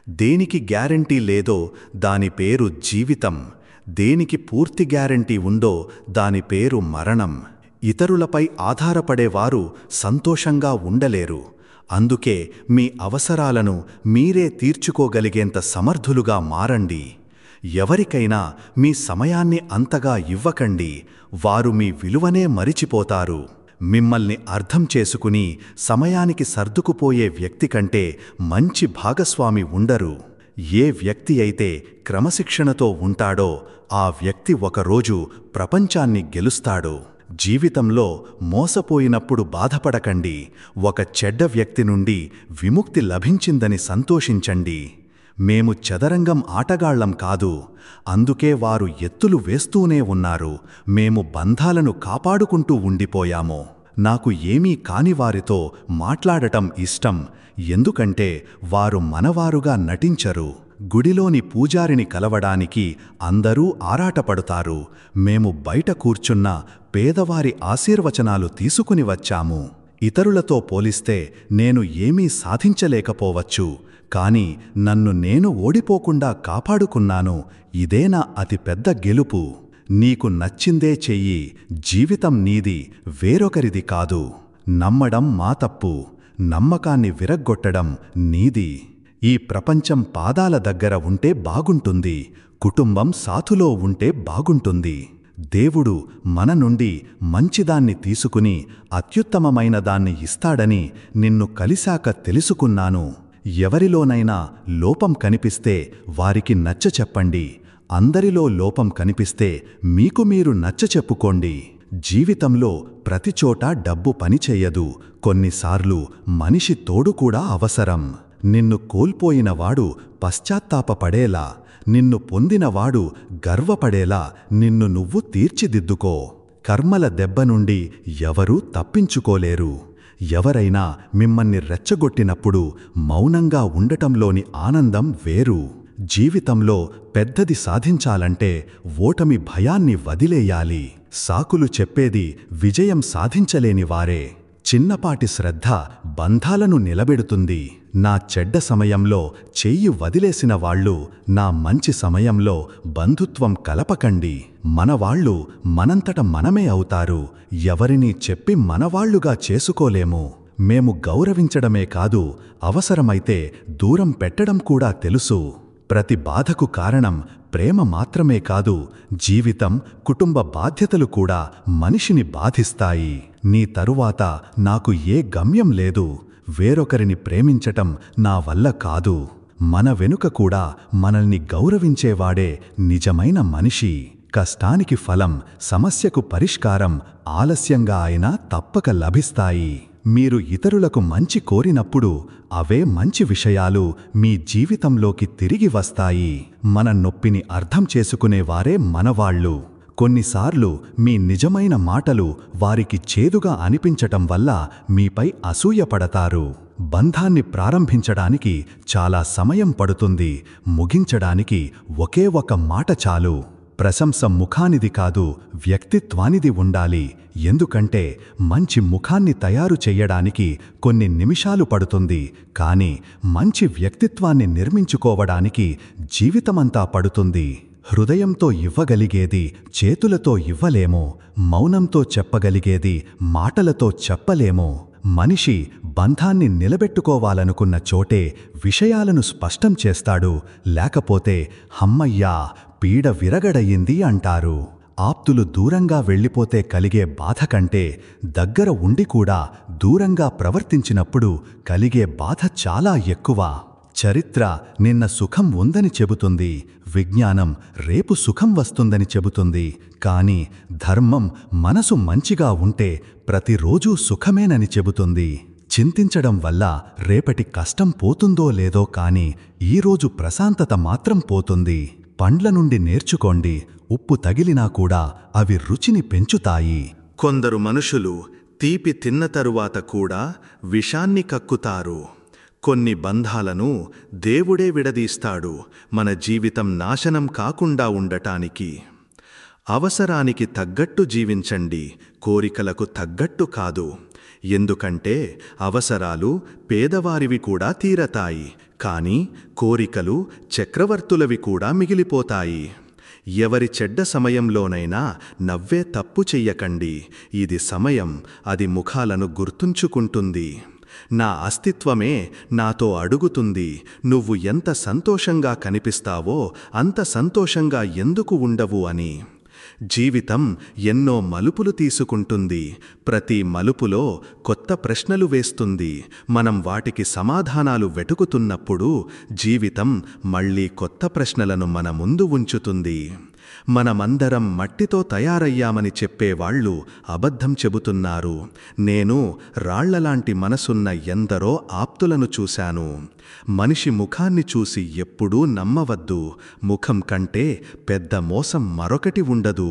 దేనికి గ్యారంటీ లేదో దాని పేరు జీవితం. దేనికి పూర్తి గ్యారంటీ ఉందో దాని పేరు మరణం. ఇతరులపై ఆధారపడేవారు సంతోషంగా ఉండలేరు. అందుకే మీ అవసరాలను మీరే తీర్చుకోగలిగేంత సమర్థులుగా మారండి. ఎవరికైనా మీ సమయాన్ని అంతగా ఇవ్వకండి, వారు మీ విలువనే మరిచిపోతారు. మిమ్మల్ని అర్థం చేసుకుని సమయానికి సర్దుకుపోయే వ్యక్తి కంటే మంచి భాగస్వామి ఉండరు. ఏ వ్యక్తి అయితే క్రమశిక్షణతో ఉంటాడో ఆ వ్యక్తి ఒకరోజు ప్రపంచాన్ని గెలుస్తాడు. జీవితంలో మోసపోయినప్పుడు బాధపడకండి. ఒక చెడ్డ వ్యక్తి నుండి విముక్తి లభించిందని సంతోషించండి. మేము చదరంగం ఆటగాళ్లం కాదు, అందుకే వారు ఎత్తులు వేస్తూనే ఉన్నారు. మేము బంధాలను కాపాడుకుంటూ ఉండిపోయాము. నాకు ఏమీ కాని వారితో మాట్లాడటం ఇష్టం, ఎందుకంటే వారు మనవారుగా నటించరు. గుడిలోని పూజారిని కలవడానికి అందరూ ఆరాటపడుతారు. మేము బయట కూర్చున్న పేదవారి ఆశీర్వచనాలు తీసుకుని వచ్చాము. ఇతరులతో పోలిస్తే నేను ఏమీ సాధించలేకపోవచ్చు, కాని నన్ను నేను ఓడిపోకుండా కాపాడుకున్నాను. ఇదే నా అతిపెద్ద గెలుపు. నీకు నచ్చిందే చెయ్యి. జీవితం నీది, వేరొకరిది కాదు. నమ్మడం మా తప్పు, నమ్మకాన్ని విరగ్గొట్టడం నీది. ఈ ప్రపంచం పాదాల దగ్గర ఉంటే బాగుంటుంది, కుటుంబం సాథులో ఉంటే బాగుంటుంది. దేవుడు మన నుండి మంచిదాన్ని తీసుకుని అత్యుత్తమమైన దాన్ని ఇస్తాడని నిన్ను కలిశాక తెలుసుకున్నాను. ఎవరిలోనైనా లోపం కనిపిస్తే వారికి నచ్చచెప్పండి. అందరిలో లోపం కనిపిస్తే మీకు మీరు నచ్చచెప్పుకోండి. జీవితంలో ప్రతిచోటా డబ్బు పనిచేయదు. కొన్నిసార్లు మనిషి తోడు కూడా అవసరం. నిన్ను కోల్పోయినవాడు పశ్చాత్తాపపడేలా, నిన్ను పొందినవాడు గర్వపడేలా నిన్ను నువ్వు తీర్చిదిద్దుకో. కర్మల దెబ్బ నుండి ఎవరూ తప్పించుకోలేరు. ఎవరైనా మిమ్మల్ని రెచ్చగొట్టినప్పుడు మౌనంగా ఉండటంలోని ఆనందం వేరు. జీవితంలో పెద్దది సాధించాలంటే ఓటమి భయాన్ని వదిలేయాలి. సాకులు చెప్పేది విజయం సాధించలేని వారే. చిన్నపాటి శ్రద్ధ బంధాలను నిలబెడుతుంది. నా చెడ్డ సమయంలో చెయ్యి వదిలేసిన వాళ్ళు నా మంచి సమయంలో బంధుత్వం కలపకండి. మనవాళ్ళు మనంతట మనమే అవుతారు. ఎవరినీ చెప్పి మనవాళ్లుగా చేసుకోలేము. మేము గౌరవించడమే కాదు, అవసరమైతే దూరం పెట్టడం కూడా తెలుసు. ప్రతి బాధకు కారణం ప్రేమ మాత్రమే కాదు, జీవితం, కుటుంబ బాధ్యతలు కూడా మనిషిని బాధిస్తాయి. నీ తరువాత నాకు ఏ గమ్యం లేదు. వేరొకరిని ప్రేమించటం నా వల్ల కాదు. మన వెనుక కూడా మనల్ని గౌరవించేవాడే నిజమైన మనిషి. కష్టానికి ఫలం, సమస్యకు పరిష్కారం ఆలస్యంగా అయినా తప్పక లభిస్తాయి. మీరు ఇతరులకు మంచి కోరినప్పుడు అవే మంచి విషయాలు మీ జీవితంలోకి తిరిగి వస్తాయి. మన నొప్పిని అర్థం చేసుకునేవారే మనవాళ్ళు. కొన్నిసార్లు మీ నిజమైన మాటలు వారికి చేదుగా అనిపించటం వల్ల మీపై అసూయపడతారు. బంధాన్ని ప్రారంభించడానికి చాలా సమయం పడుతుంది, ముగించడానికి ఒకే ఒక మాట చాలు. ప్రశంస ముఖానిది కాదు, వ్యక్తిత్వానిది ఉండాలి. ఎందుకంటే మంచి ముఖాన్ని తయారు చెయ్యడానికి కొన్ని నిమిషాలు పడుతుంది, కానీ మంచి వ్యక్తిత్వాన్ని నిర్మించుకోవడానికి జీవితమంతా పడుతుంది. హృదయంతో ఇవ్వగలిగేది చేతులతో ఇవ్వలేము, మౌనంతో చెప్పగలిగేది మాటలతో చెప్పలేము. మనిషి బంధాన్ని నిలబెట్టుకోవాలనుకున్న చోటే విషయాలను స్పష్టం చేస్తాడు, లేకపోతే హమ్మయ్యా పీడ విరగడయింది అంటారు. ఆప్తులు దూరంగా వెళ్ళిపోతే కలిగే బాధ కంటే దగ్గర ఉండి కూడా దూరంగా ప్రవర్తించినప్పుడు కలిగే బాధ చాలా ఎక్కువ. చరిత్ర నిన్న సుఖం ఉందని చెబుతుంది, విజ్ఞానం రేపు సుఖం వస్తుందని చెబుతుంది. కానీ ధర్మం మనసు మంచిగా ఉంటే ప్రతిరోజూ సుఖమేనని చెబుతుంది. చింతించడం వల్ల రేపటి కష్టం పోతుందో లేదో కానీ ఈరోజు ప్రశాంతత మాత్రం పోతుంది. పండ్ల నుండి నేర్చుకోండి, ఉప్పు తగిలినా కూడా అవి రుచిని పెంచుతాయి. కొందరు మనుషులు తీపి తిన్న తరువాత కూడా విషాన్ని కక్కుతారు. కొన్ని బంధాలను దేవుడే విడదీస్తాడు, మన జీవితం నాశనం కాకుండా ఉండటానికి. అవసరానికి తగ్గట్టు జీవించండి, కోరికలకు తగ్గట్టు కాదు. ఎందుకంటే అవసరాలు పేదవారివి కూడా తీరతాయి, కానీ కోరికలు చక్రవర్తులవి కూడా మిగిలిపోతాయి. ఎవరి చెడ్డ సమయంలోనైనా నవ్వే తప్పు చెయ్యకండి. ఇది సమయం, అది ముఖాలను గుర్తుంచుకుంటుంది. నా అస్తిత్వమే నాతో అడుగుతుంది, నువ్వు ఎంత సంతోషంగా కనిపిస్తావో అంత సంతోషంగా ఎందుకు ఉండవు అని. జీవితం ఎన్నో మలుపులు తీసుకుంటుంది. ప్రతి మలుపులో కొత్త ప్రశ్నలు వేస్తుంది. మనం వాటికి సమాధానాలు వెతుకుతున్నప్పుడు జీవితం మళ్ళీ కొత్త ప్రశ్నలను మన ముందు ఉంచుతుంది. మనమందరం మట్టితో తయారయ్యామని చెప్పేవాళ్లు అబద్ధం చెబుతున్నారు. నేను రాళ్లలాంటి మనసున్న ఎందరో ఆప్తులను చూశాను. మనిషి ముఖాన్ని చూసి ఎప్పుడూ నమ్మవద్దు. ముఖం కంటే పెద్ద మోసం మరొకటి ఉండదు.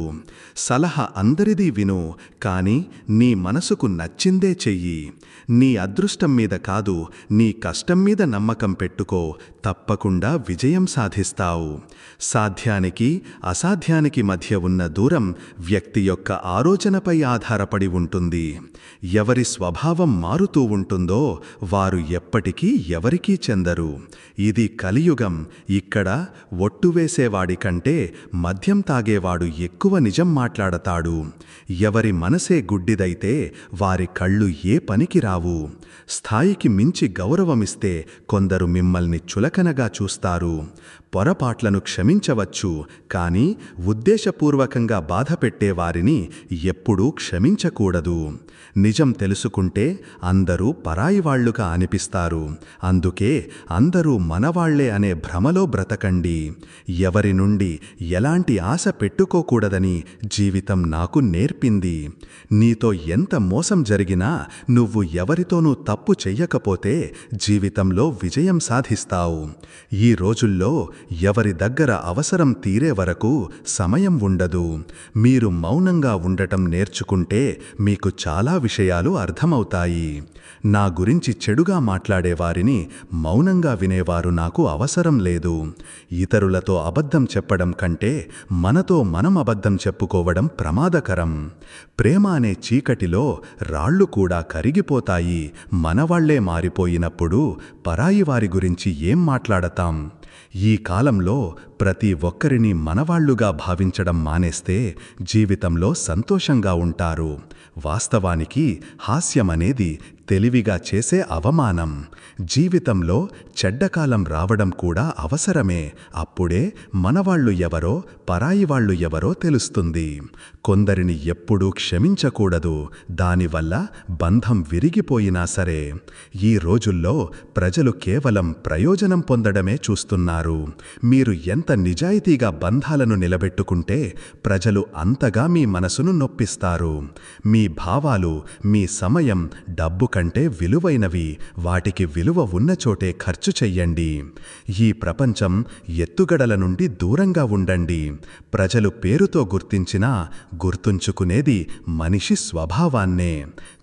సలహా అందరిదీ విను, కాని నీ మనసుకు నచ్చిందే చెయ్యి. నీ అదృష్టం మీద కాదు, నీ కష్టం మీద నమ్మకం పెట్టుకో. తప్పకుండా విజయం సాధిస్తావు. సాధ్యానికి అసాధ్యానికి మధ్య ఉన్న దూరం వ్యక్తి యొక్క ఆలోచనపై ఆధారపడి ఉంటుంది. ఎవరి స్వభావం మారుతూ ఉంటుందో వారు ఎప్పటికీ ఎవరికీ చెందరు. ఇది కలియుగం. ఇక్కడ ఒట్టువేసేవాడి కంటే మద్యం తాగేవాడు ఎక్కువ నిజం మాట్లాడతాడు. ఎవరి మనసే గుడ్డిదైతే వారి కళ్ళు ఏ పనికి రావు. స్థాయికి మించి గౌరవమిస్తే కొందరు మిమ్మల్ని చులకనగా చూస్తారు. పొరపాట్లను క్షమించవచ్చు, కానీ ఉద్దేశపూర్వకంగా బాధపెట్టేవారిని ఎప్పుడూ క్షమించకూడదు. నిజం తెలుసుకుంటే అందరూ పరాయివాళ్లుగా అనిపిస్తారు. అందుకే అందరూ మనవాళ్లే అనే భ్రమలో బ్రతకండి. ఎవరి నుండి ఎలాంటి ఆశ పెట్టుకోకూడదని జీవితం నాకు నేర్పింది. నీతో ఎంత మోసం జరిగినా నువ్వు ఎవరితోనూ తప్పు చెయ్యకపోతే జీవితంలో విజయం సాధిస్తావు. ఈ రోజుల్లో ఎవరి దగ్గర అవసరం తీరే వరకు సమయం ఉండదు. మీరు మౌనంగా ఉండటం నేర్చుకుంటే మీకు చాలా విషయాలు అర్థమవుతాయి. నా గురించి చెడుగా మాట్లాడేవారిని మౌనంగా వినేవారు నాకు అవసరం లేదు. ఇతరులతో అబద్ధం చెప్పడం కంటే మనతో మనం అబద్ధం చెప్పుకోవడం ప్రమాదకరం. ప్రేమ అనే చీకటిలో రాళ్ళు కూడా కరిగిపోతాయి. మనవాళ్లే మారిపోయినప్పుడు పరాయి వారి గురించి ఏం మాట్లాడతాం? ఈ కాలంలో ప్రతి ఒక్కరిని మనవాళ్లుగా భావించడం మానేస్తే జీవితంలో సంతోషంగా ఉంటారు. వాస్తవానికి హాస్యమనేది తెలివిగా చేసే అవమానం. జీవితంలో చెడ్డకాలం రావడం కూడా అవసరమే. అప్పుడే మనవాళ్లు ఎవరో పరాయివాళ్లు ఎవరో తెలుస్తుంది. కొందరిని ఎప్పుడూ క్షమించకూడదు. దానివల్ల బంధం విరిగిపోయినా సరే. ఈ రోజుల్లో ప్రజలు కేవలం ప్రయోజనం పొందడమే చూస్తున్నారు. మీరు ఎంత నిజాయితీగా బంధాలను నిలబెట్టుకుంటే ప్రజలు అంతగా మీ మనసును నొప్పిస్తారు. మీ భావాలు, మీ సమయం డబ్బు కంటే విలువైనవి. వాటికి విలువ ఉన్న చోటే ఖర్చు చెయ్యండి. ఈ ప్రపంచం ఎత్తుగడల నుండి దూరంగా ఉండండి. ప్రజలు పేరుతో గుర్తించినా గుర్తుంచుకునేది మనిషి స్వభావాన్నే.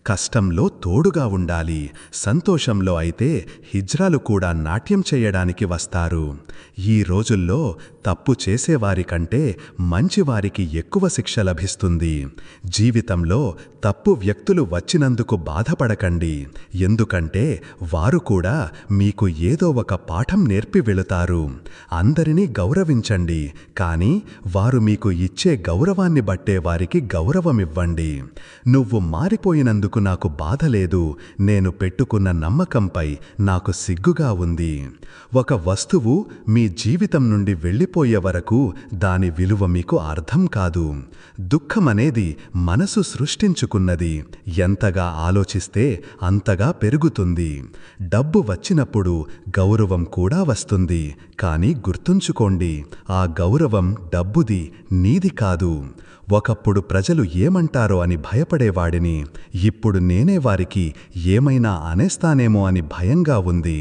కష్టంలో తోడుగా ఉండాలి. సంతోషంలో అయితే హిజ్రాలు కూడా నాట్యం చేయడానికి వస్తారు. ఈ రోజుల్లో తప్పు చేసేవారి కంటే మంచివారికి ఎక్కువ శిక్ష లభిస్తుంది. జీవితంలో తప్పు వ్యక్తులు వచ్చినందుకు బాధపడకండి. ఎందుకంటే వారు కూడా మీకు ఏదో ఒక పాఠం నేర్పి వెళుతారు. అందరినీ గౌరవించండి, కానీ వారు మీకు ఇచ్చే గౌరవాన్ని బట్టే వారికి గౌరవమివ్వండి. నువ్వు మారిపోయినందుకు నాకు బాధ లేదు. నేను పెట్టుకున్న నమ్మకంపై నాకు సిగ్గుగా ఉంది. ఒక వస్తువు మీ జీవితం నుండి వెళ్ళిపోయే వరకు దాని విలువ మీకు అర్థం కాదు. దుఃఖమనేది మనసు సృష్టించుకున్నది. ఎంతగా ఆలోచిస్తే అంతగా పెరుగుతుంది. డబ్బు వచ్చినప్పుడు గౌరవం కూడా వస్తుంది. కానీ గుర్తుంచుకోండి, ఆ గౌరవం డబ్బుది, నీది కాదు. ఒకప్పుడు ప్రజలు ఏమంటారో అని భయపడేవాడిని. ఇప్పుడు నేనే వారికి ఏమైనా అనేస్తానేమో అని భయంగా ఉంది.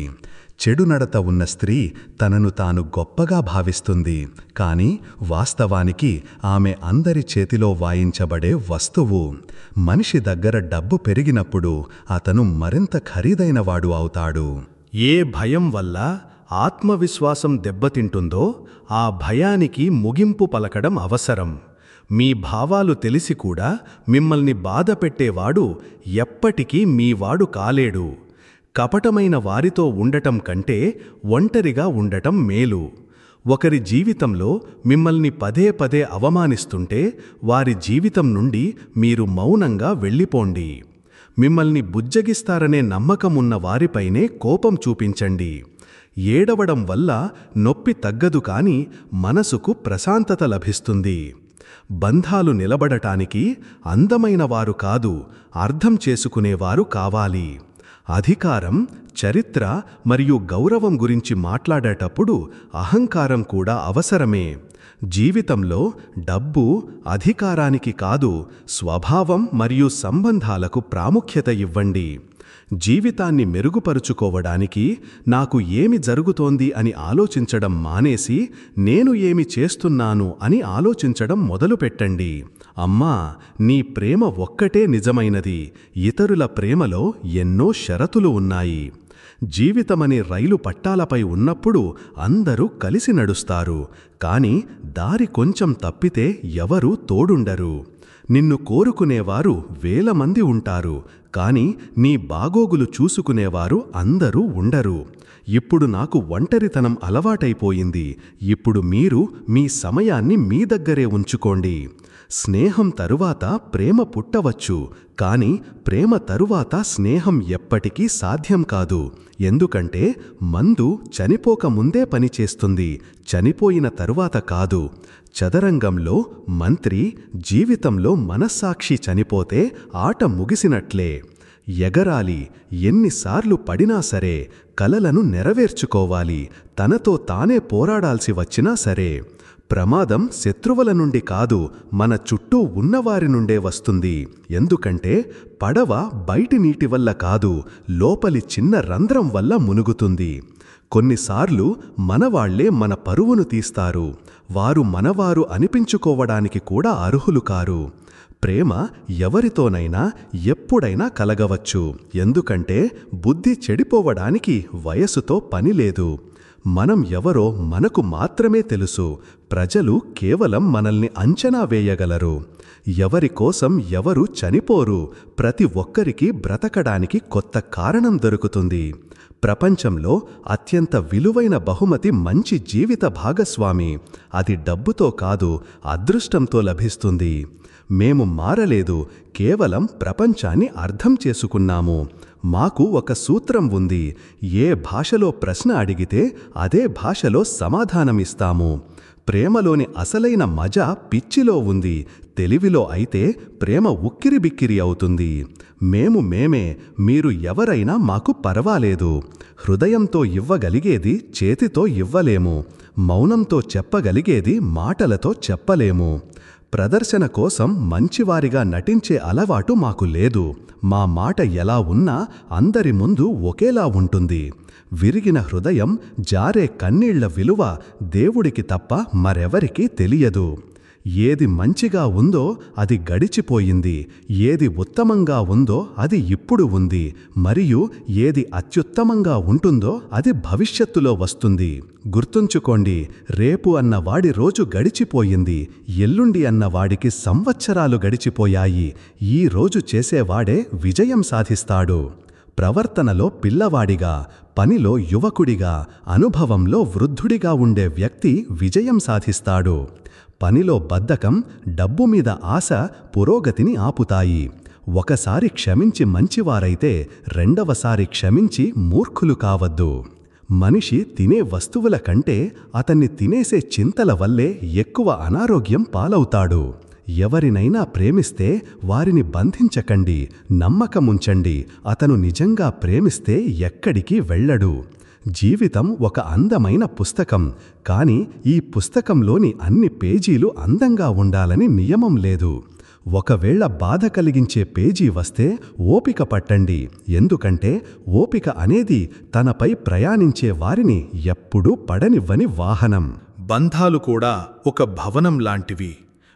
చెడు నడత ఉన్న స్త్రీ తనను తాను గొప్పగా భావిస్తుంది. కానీ వాస్తవానికి ఆమె అందరి చేతిలో వాయించబడే వస్తువు. మనిషి దగ్గర డబ్బు పెరిగినప్పుడు అతను మరింత ఖరీదైనవాడు అవుతాడు. ఏ భయం వల్ల ఆత్మవిశ్వాసం దెబ్బతింటుందో ఆ భయానికి ముగింపు పలకడం అవసరం. మీ భావాలు తెలిసి కూడా మిమ్మల్ని బాధపెట్టేవాడు ఎప్పటికీ మీవాడు కాలేడు. కపటమైన వారితో ఉండటం కంటే ఒంటరిగా ఉండటం మేలు. ఒకరి జీవితంలో మిమ్మల్ని పదే పదే అవమానిస్తుంటే వారి జీవితం నుండి మీరు మౌనంగా వెళ్ళిపోండి. మిమ్మల్ని బుజ్జగిస్తారనే నమ్మకమున్న వారిపైనే కోపం చూపించండి. ఏడవడం వల్ల నొప్పి తగ్గదు, కానీ మనసుకు ప్రశాంతత లభిస్తుంది. బంధాలు నిలబడటానికి అందమైనవారు కాదు, అర్థం చేసుకునేవారు కావాలి. అధికారం, చరిత్ర మరియు గౌరవం గురించి మాట్లాడేటప్పుడు అహంకారం కూడా అవసరమే. జీవితంలో డబ్బు, అధికారానికి కాదు, స్వభావం మరియు సంబంధాలకు ప్రాముఖ్యత ఇవ్వండి. జీవితాన్ని మెరుగుపరుచుకోవడానికి నాకు ఏమి జరుగుతోంది అని ఆలోచించడం మానేసి నేను ఏమి చేస్తున్నాను అని ఆలోచించడం మొదలుపెట్టండి. అమ్మా, నీ ప్రేమ ఒక్కటే నిజమైనది. ఇతరుల ప్రేమలో ఎన్నో షరతులు ఉన్నాయి. జీవితమనే రైలు పట్టాలపై ఉన్నప్పుడు అందరూ కలిసి నడుస్తారు, కాని దారి కొంచెం తప్పితే ఎవరూ తోడుండరు. నిన్ను కోరుకునేవారు 1000 మంది ఉంటారు, కాని నీ బాగోగులు చూసుకునేవారు అందరూ ఉండరు. ఇప్పుడు నాకు ఒంటరితనం అలవాటైపోయింది. ఇప్పుడు మీరు మీ సమయాన్ని మీ దగ్గరే ఉంచుకోండి. స్నేహం తరువాత ప్రేమ పుట్టవచ్చు, కాని ప్రేమ తరువాత స్నేహం ఎప్పటికీ సాధ్యం కాదు. ఎందుకంటే మందు చనిపోక ముందే పనిచేస్తుంది, చనిపోయిన తరువాత కాదు. చదరంగంలో మంత్రి, జీవితంలో మనస్సాక్షి చనిపోతే ఆట ముగిసినట్లే. ఎగరాలి, ఎన్నిసార్లు పడినా సరే, కలలను నెరవేర్చుకోవాలి, తనతో తానే పోరాడాల్సి వచ్చినా సరే. ప్రమాదం శత్రువుల నుండి కాదు, మన చుట్టూ ఉన్నవారి నుండే వస్తుంది. ఎందుకంటే పడవ బయటి నీటి వల్ల కాదు, లోపలి చిన్న రంధ్రం వల్ల మునుగుతుంది. కొన్నిసార్లు మనవాళ్లే మన పరువును తీస్తారు. వారు మనవారు అనిపించుకోవడానికి కూడా అర్హులు కారు. ప్రేమ ఎవరితోనైనా ఎప్పుడైనా కలగవచ్చు. ఎందుకంటే బుద్ధి చెడిపోవడానికి వయసుతో పనిలేదు. మనం ఎవరో మనకు మాత్రమే తెలుసు. ప్రజలు కేవలం మనల్ని అంచనా వేయగలరు. ఎవరి కోసం ఎవరు చనిపోరు. ప్రతి ఒక్కరికి బ్రతకడానికి కొత్త కారణం దొరుకుతుంది. ప్రపంచంలో అత్యంత విలువైన బహుమతి మంచి జీవిత భాగస్వామి. అది డబ్బుతో కాదు, అదృష్టంతో లభిస్తుంది. మేము మారలేదు, కేవలం ప్రపంచాన్ని అర్థం చేసుకున్నాము. మాకు ఒక సూత్రం ఉంది. ఏ భాషలో ప్రశ్న అడిగితే అదే భాషలో సమాధానమిస్తాము. ప్రేమలోని అసలైన మజా పిచ్చిలో ఉంది. తెలివిలో అయితే ప్రేమ ఉక్కిరిబిక్కిరి అవుతుంది. మేము మేమే, మీరు ఎవరైనా మాకు పర్వాలేదు. హృదయంతో ఇవ్వగలిగేది చేతితో ఇవ్వలేము. మౌనంతో చెప్పగలిగేది మాటలతో చెప్పలేము. ప్రదర్శన కోసం మంచివారిగా నటించే అలవాటు మాకు లేదు. మా మాట ఎలా ఉన్నా అందరి ముందు ఒకేలా ఉంటుంది. విరిగిన హృదయం, జారే కన్నీళ్ల విలువ దేవుడికి తప్ప మరెవరికీ తెలియదు. ఏది మంచిగా ఉందో అది గడిచిపోయింది. ఏది ఉత్తమంగా ఉందో అది ఇప్పుడు ఉంది. మరియు ఏది అత్యుత్తమంగా ఉంటుందో అది భవిష్యత్తులో వస్తుంది. గుర్తుంచుకోండి, రేపు అన్నవాడి రోజు గడిచిపోయింది. ఎల్లుండి అన్నవాడికి సంవత్సరాలు గడిచిపోయాయి. ఈ రోజు చేసేవాడే విజయం సాధిస్తాడు. ప్రవర్తనలో పిల్లవాడిగా, పనిలో యువకుడిగా, అనుభవంలో వృద్ధుడిగా ఉండే వ్యక్తి విజయం సాధిస్తాడు. పనిలో బద్ధకం, డబ్బు మీద ఆశ పురోగతిని ఆపుతాయి. ఒకసారి క్షమించి మంచివారైతే రెండవసారి క్షమించి మూర్ఖులు కావద్దు. మనిషి తినే వస్తువుల కంటే అతన్ని తినేసే చింతల వల్లే ఎక్కువ అనారోగ్యం పాలవుతాడు. ఎవరినైనా ప్రేమిస్తే వారిని బంధించకండి, నమ్మకముంచండి. అతను నిజంగా ప్రేమిస్తే ఎక్కడికి వెళ్ళడు. జీవితం ఒక అందమైన పుస్తకం, కానీ ఈ పుస్తకంలోని అన్ని పేజీలు అందంగా ఉండాలని నియమం లేదు. ఒకవేళ బాధ కలిగించే పేజీ వస్తే ఓపిక పట్టండి. ఎందుకంటే ఓపిక అనేది తనపై ప్రయాణించే వారిని ఎప్పుడూ పడనివ్వని వాహనం. బంధాలు కూడా ఒక భవనం లాంటివి.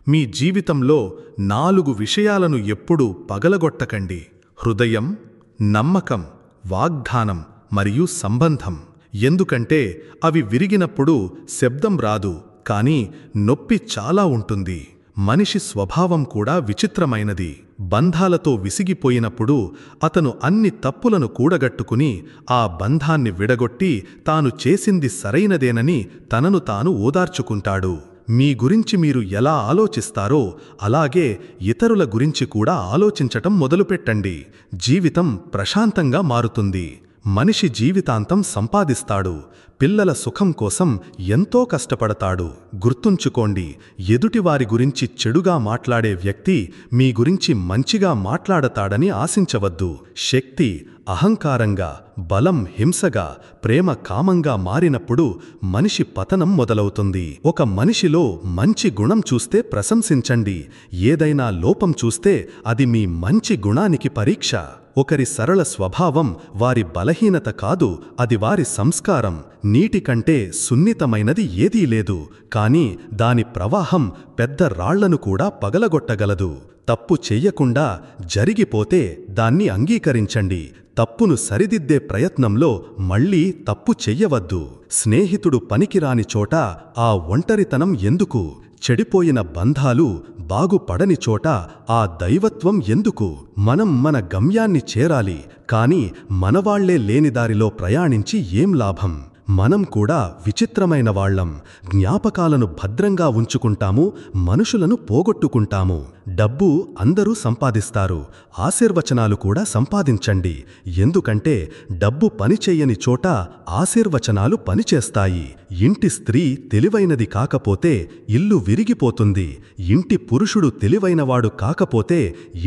మీ జీవితంలో 4 విషయాలను ఎప్పుడూ పగలగొట్టకండి: హృదయం, నమ్మకం, వాగ్దానం మరియు సంబంధం. ఎందుకంటే అవి విరిగినప్పుడు శబ్దం రాదు, కానీ నొప్పి చాలా ఉంటుంది. మనిషి స్వభావం కూడా విచిత్రమైనది. బంధాలతో విసిగిపోయినప్పుడు అతను అన్ని తప్పులను కూడగట్టుకుని ఆ బంధాన్ని విడగొట్టి తాను చేసింది సరైనదేనని తనను తాను ఓదార్చుకుంటాడు. మీ గురించి మీరు ఎలా ఆలోచిస్తారో అలాగే ఇతరుల గురించి కూడా ఆలోచించటం మొదలుపెట్టండి. జీవితం ప్రశాంతంగా మారుతుంది. మనిషి జీవితాంతం సంపాదిస్తాడు, పిల్లల సుఖం కోసం ఎంతో కష్టపడతాడు. గుర్తుంచుకోండి, ఎదుటివారి గురించి చెడుగా మాట్లాడే వ్యక్తి మీ గురించి మంచిగా మాట్లాడతాడని ఆశించవద్దు. శక్తి అహంకారంగా, బలం హింసగా, ప్రేమ కామంగా మారినప్పుడు మనిషి పతనం మొదలవుతుంది. ఒక మనిషిలో మంచి గుణం చూస్తే ప్రశంసించండి, ఏదైనా లోపం చూస్తే అది మీ మంచి గుణానికి పరీక్ష. ఒకరి సరళ స్వభావం వారి బలహీనత కాదు, అది వారి సంస్కారం. నీటి కంటే సున్నితమైనది ఏదీ లేదు, కానీ దాని ప్రవాహం పెద్ద రాళ్లను కూడా పగలగొట్టగలదు. తప్పు చెయ్యకుండా జరిగిపోతే దాన్ని అంగీకరించండి. తప్పును సరిదిద్దే ప్రయత్నంలో మళ్ళీ తప్పు చెయ్యవద్దు. స్నేహితుడు పనికిరాని చోట ఆ ఒంటరితనం ఎందుకు? చెడిపోయిన బంధాలు బాగుపడని చోట ఆ దైవత్వం ఎందుకు? మనం మన గమ్యాన్ని చేరాలి, కానీ మనవాళ్లే లేని దారిలో ప్రయాణించి ఏం లాభం? మనం కూడా విచిత్రమైన వాళ్లం. జ్ఞాపకాలను భద్రంగా ఉంచుకుంటాము, మనుషులను పోగొట్టుకుంటాము. డబ్బు అందరూ సంపాదిస్తారు, ఆశీర్వచనాలు కూడా సంపాదించండి. ఎందుకంటే డబ్బు పనిచెయ్యని చోట ఆశీర్వచనాలు పనిచేస్తాయి. ఇంటి స్త్రీ తెలివైనది కాకపోతే ఇల్లు విరిగిపోతుంది. ఇంటి పురుషుడు తెలివైనవాడు కాకపోతే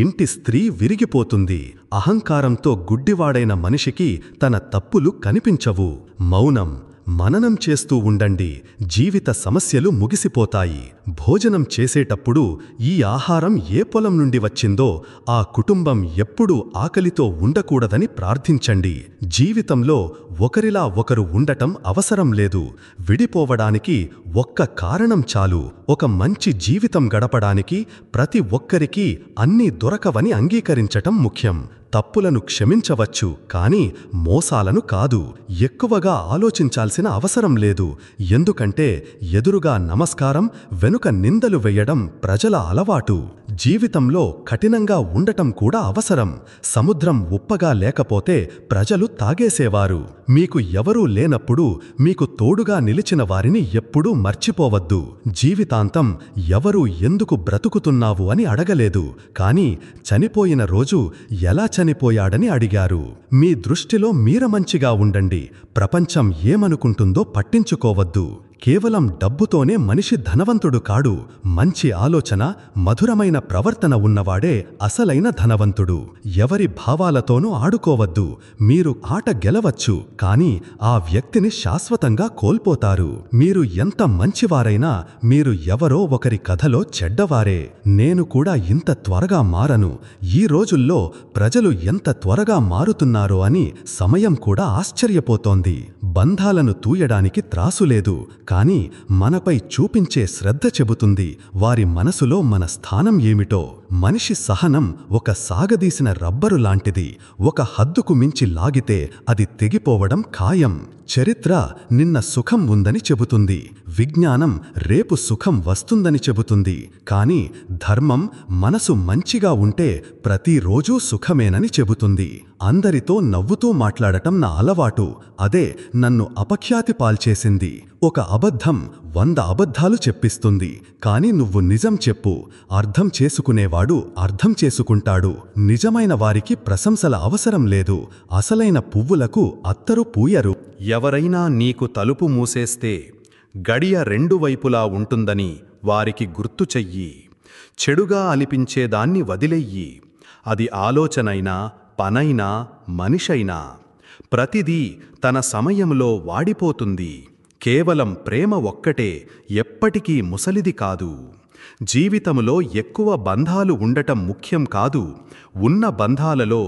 ఇంటి స్త్రీ విరిగిపోతుంది. అహంకారంతో గుడ్డివాడైన మనిషికి తన తప్పులు కనిపించవు. మౌనం మననం చేస్తూ ఉండండి, జీవిత సమస్యలు ముగిసిపోతాయి. భోజనం చేసేటప్పుడు ఈ ఆహారం ఏ పొలం నుండి వచ్చిందో ఆ కుటుంబం ఎప్పుడూ ఆకలితో ఉండకూడదని ప్రార్థించండి. జీవితంలో ఒకరిలా ఒకరు ఉండటం అవసరం లేదు, విడిపోవడానికి ఒక్క కారణం చాలు. ఒక మంచి జీవితం గడపడానికి ప్రతి ఒక్కరికీ అన్నీ దొరకవని అంగీకరించటం ముఖ్యం. తప్పులను క్షమించవచ్చు, కానీ మోసాలను కాదు. ఎక్కువగా ఆలోచించాల్సిన అవసరం లేదు, ఎందుకంటే ఎదురుగా నమస్కారం, వెనుక నిందలు వెయ్యడం ప్రజల అలవాటు. జీవితంలో కఠినంగా ఉండటం కూడా అవసరం. సముద్రం ఉప్పగా లేకపోతే ప్రజలు తాగేసేవారు. మీకు ఎవరూ లేనప్పుడు మీకు తోడుగా నిలిచిన వారిని ఎప్పుడూ మర్చిపోవద్దు. జీవితాంతం ఎవరూ ఎందుకు బ్రతుకుతున్నావు అని అడగలేదు, కానీ చనిపోయిన రోజు ఎలా చనిపోయాడని అడిగారు. మీ దృష్టిలో మీర మంచిగా ఉండండి, ప్రపంచం ఏమనుకుంటుందో పట్టించుకోవద్దు. కేవలం డబ్బుతోనే మనిషి ధనవంతుడు కాడు. మంచి ఆలోచన, మధురమైన ప్రవర్తన ఉన్నవాడే అసలైన ధనవంతుడు. ఎవరి భావాలతోనూ ఆడుకోవద్దు. మీరు ఆట గెలవచ్చు, కానీ ఆ వ్యక్తిని శాశ్వతంగా కోల్పోతారు. మీరు ఎంత మంచివారైనా మీరు ఎవరో ఒకరి కథలో చెడ్డవారే. నేను కూడా ఇంత త్వరగా మారను. ఈ రోజుల్లో ప్రజలు ఎంత త్వరగా మారుతున్నారో అని సమయం కూడా ఆశ్చర్యపోతోంది. బంధాలను తూయడానికి త్రాసులేదు, కానీ మనపై చూపించే శ్రద్ధ చెబుతుంది వారి మనసులో మన స్థానం ఏమిటో. మనిషి సహనం ఒక సాగదీసిన రబ్బరు లాంటిది. ఒక హద్దుకు మించి లాగితే అది తెగిపోవడం ఖాయం. చరిత్ర నిన్న సుఖం ఉందని చెబుతుంది, విజ్ఞానం రేపు సుఖం వస్తుందని చెబుతుంది, కానీ ధర్మం మనసు మంచిగా ఉంటే ప్రతిరోజూ సుఖమేనని చెబుతుంది. అందరితో నవ్వుతూ మాట్లాడటం నా అలవాటు, అదే నన్ను అపఖ్యాతి పాల్చేసింది. ఒక అబద్ధం 100 అబద్ధాలు చెప్పిస్తుంది, కాని నువ్వు నిజం చెప్పు, అర్థం చేసుకునేవాడు అర్థం చేసుకుంటాడు. నిజమైన వారికి ప్రశంసల అవసరం లేదు, అసలైన పువ్వులకు అత్తరు పూయరు. ఎవరైనా నీకు తలుపు మూసేస్తే గడియ 2 వైపులా ఉంటుందని వారికి గుర్తు చెయ్యి. చెడుగా అనిపించేదాన్ని వదిలెయ్యి. అది ఆలోచనైనా, పనైనా, మనిషైనా. ప్రతిదీ తన సమయంలో వాడిపోతుంది. కేవలం ప్రేమ ఒక్కటే ఎప్పటికీ ముసలిది కాదు. జీవితంలో ఎక్కువ బంధాలు ఉండటం ముఖ్యం కాదు, ఉన్న బంధాలలో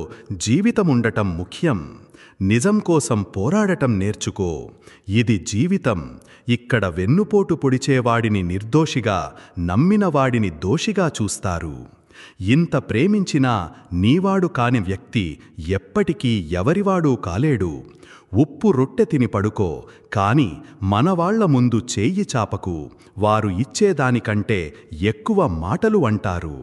జీవితముండటం ముఖ్యం. నిజం కోసం పోరాడటం నేర్చుకో. ఇది జీవితం. ఇక్కడ వెన్నుపోటు పొడిచేవాడిని నిర్దోషిగా, నమ్మినవాడిని దోషిగా చూస్తారు. ఇంత ప్రేమించినా నీవాడు కాని వ్యక్తి ఎప్పటికీ ఎవరివాడూ కాలేడు. ఉప్పు రొట్టె తిని పడుకో, కాని మనవాళ్ల ముందు చేయి చాపకు. వారు ఇచ్చేదానికంటే ఎక్కువ మాటలు అంటారు.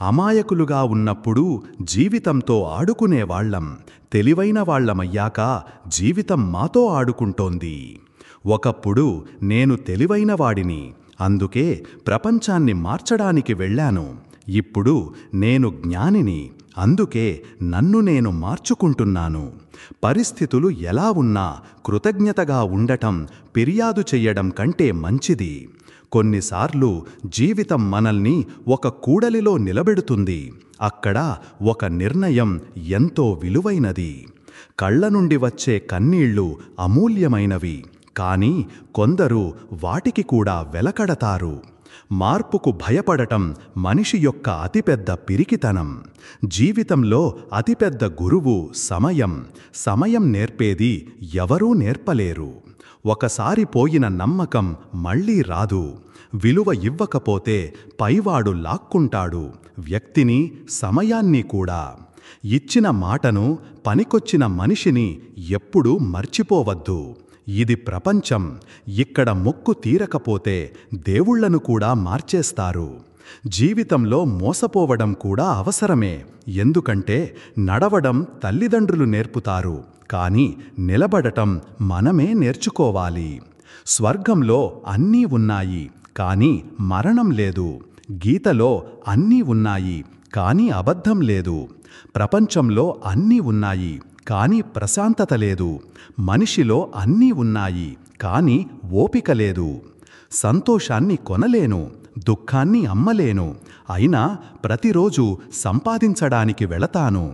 అమాయకులుగా ఉన్నప్పుడు జీవితంతో ఆడుకునేవాళ్లం, తెలివైన వాళ్లమయ్యాక జీవితం మాతో ఆడుకుంటోంది. ఒకప్పుడు నేను తెలివైనవాడిని, అందుకే ప్రపంచాన్ని మార్చడానికి వెళ్ళాను. ఇప్పుడు నేను జ్ఞానిని, అందుకే నన్ను నేను మార్చుకుంటున్నాను. పరిస్థితులు ఎలా ఉన్నా కృతజ్ఞతగా ఉండటం ఫిర్యాదు చెయ్యడం కంటే మంచిది. కొన్నిసార్లు జీవితం మనల్ని ఒక కూడలిలో నిలబెడుతుంది. అక్కడ ఒక నిర్ణయం ఎంతో విలువైనది. కళ్ళ నుండి వచ్చే కన్నీళ్లు అమూల్యమైనవి, కానీ కొందరు వాటికి కూడా వెలకడతారు. మార్పుకు భయపడటం మనిషి యొక్క అతిపెద్ద పిరికితనం. జీవితంలో అతిపెద్ద గురువు సమయం. సమయం నేర్పేది ఎవరూ నేర్పలేరు. ఒకసారి పోయిన నమ్మకం మళ్ళీ రాదు. విలువ ఇవ్వకపోతే పైవాడు లాక్కుంటాడు, వ్యక్తిని, సమయాన్ని కూడా. ఇచ్చిన మాటను, పనికొచ్చిన మనిషిని ఎప్పుడూ మర్చిపోవద్దు. ఇది ప్రపంచం. ఇక్కడ మొక్కు తీరకపోతే దేవుళ్లను కూడా మార్చేస్తారు. జీవితంలో మోసపోవడం కూడా అవసరమే. ఎందుకంటే నడవడం తల్లిదండ్రులు నేర్పుతారు, కానీ నిలబడటం మనమే నేర్చుకోవాలి. స్వర్గంలో అన్నీ ఉన్నాయి, కానీ మరణం లేదు. గీతలో అన్నీ ఉన్నాయి, కానీ అబద్ధం లేదు. ప్రపంచంలో అన్నీ ఉన్నాయి, కానీ ప్రశాంతత లేదు. మనిషిలో అన్నీ ఉన్నాయి, కానీ ఓపిక లేదు. సంతోషాన్ని కొనలేను, దుఃఖాన్ని అమ్మలేను. అయినా ప్రతిరోజు సంపాదించడానికి వెళతాను.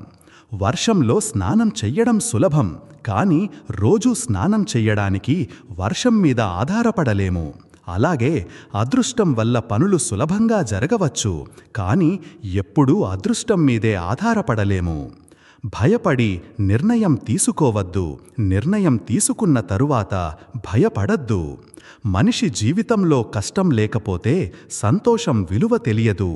వర్షంలో స్నానం చెయ్యడం సులభం, కానీ రోజూ స్నానం చెయ్యడానికి వర్షం మీద ఆధారపడలేము. అలాగే అదృష్టం వల్ల పనులు సులభంగా జరగవచ్చు, కానీ ఎప్పుడూ అదృష్టం మీదే ఆధారపడలేము. భయపడి నిర్ణయం తీసుకోవద్దు. నిర్ణయం తీసుకున్న తరువాత భయపడద్దు. మనిషి జీవితంలో కష్టం లేకపోతే సంతోషం విలువ తెలియదు.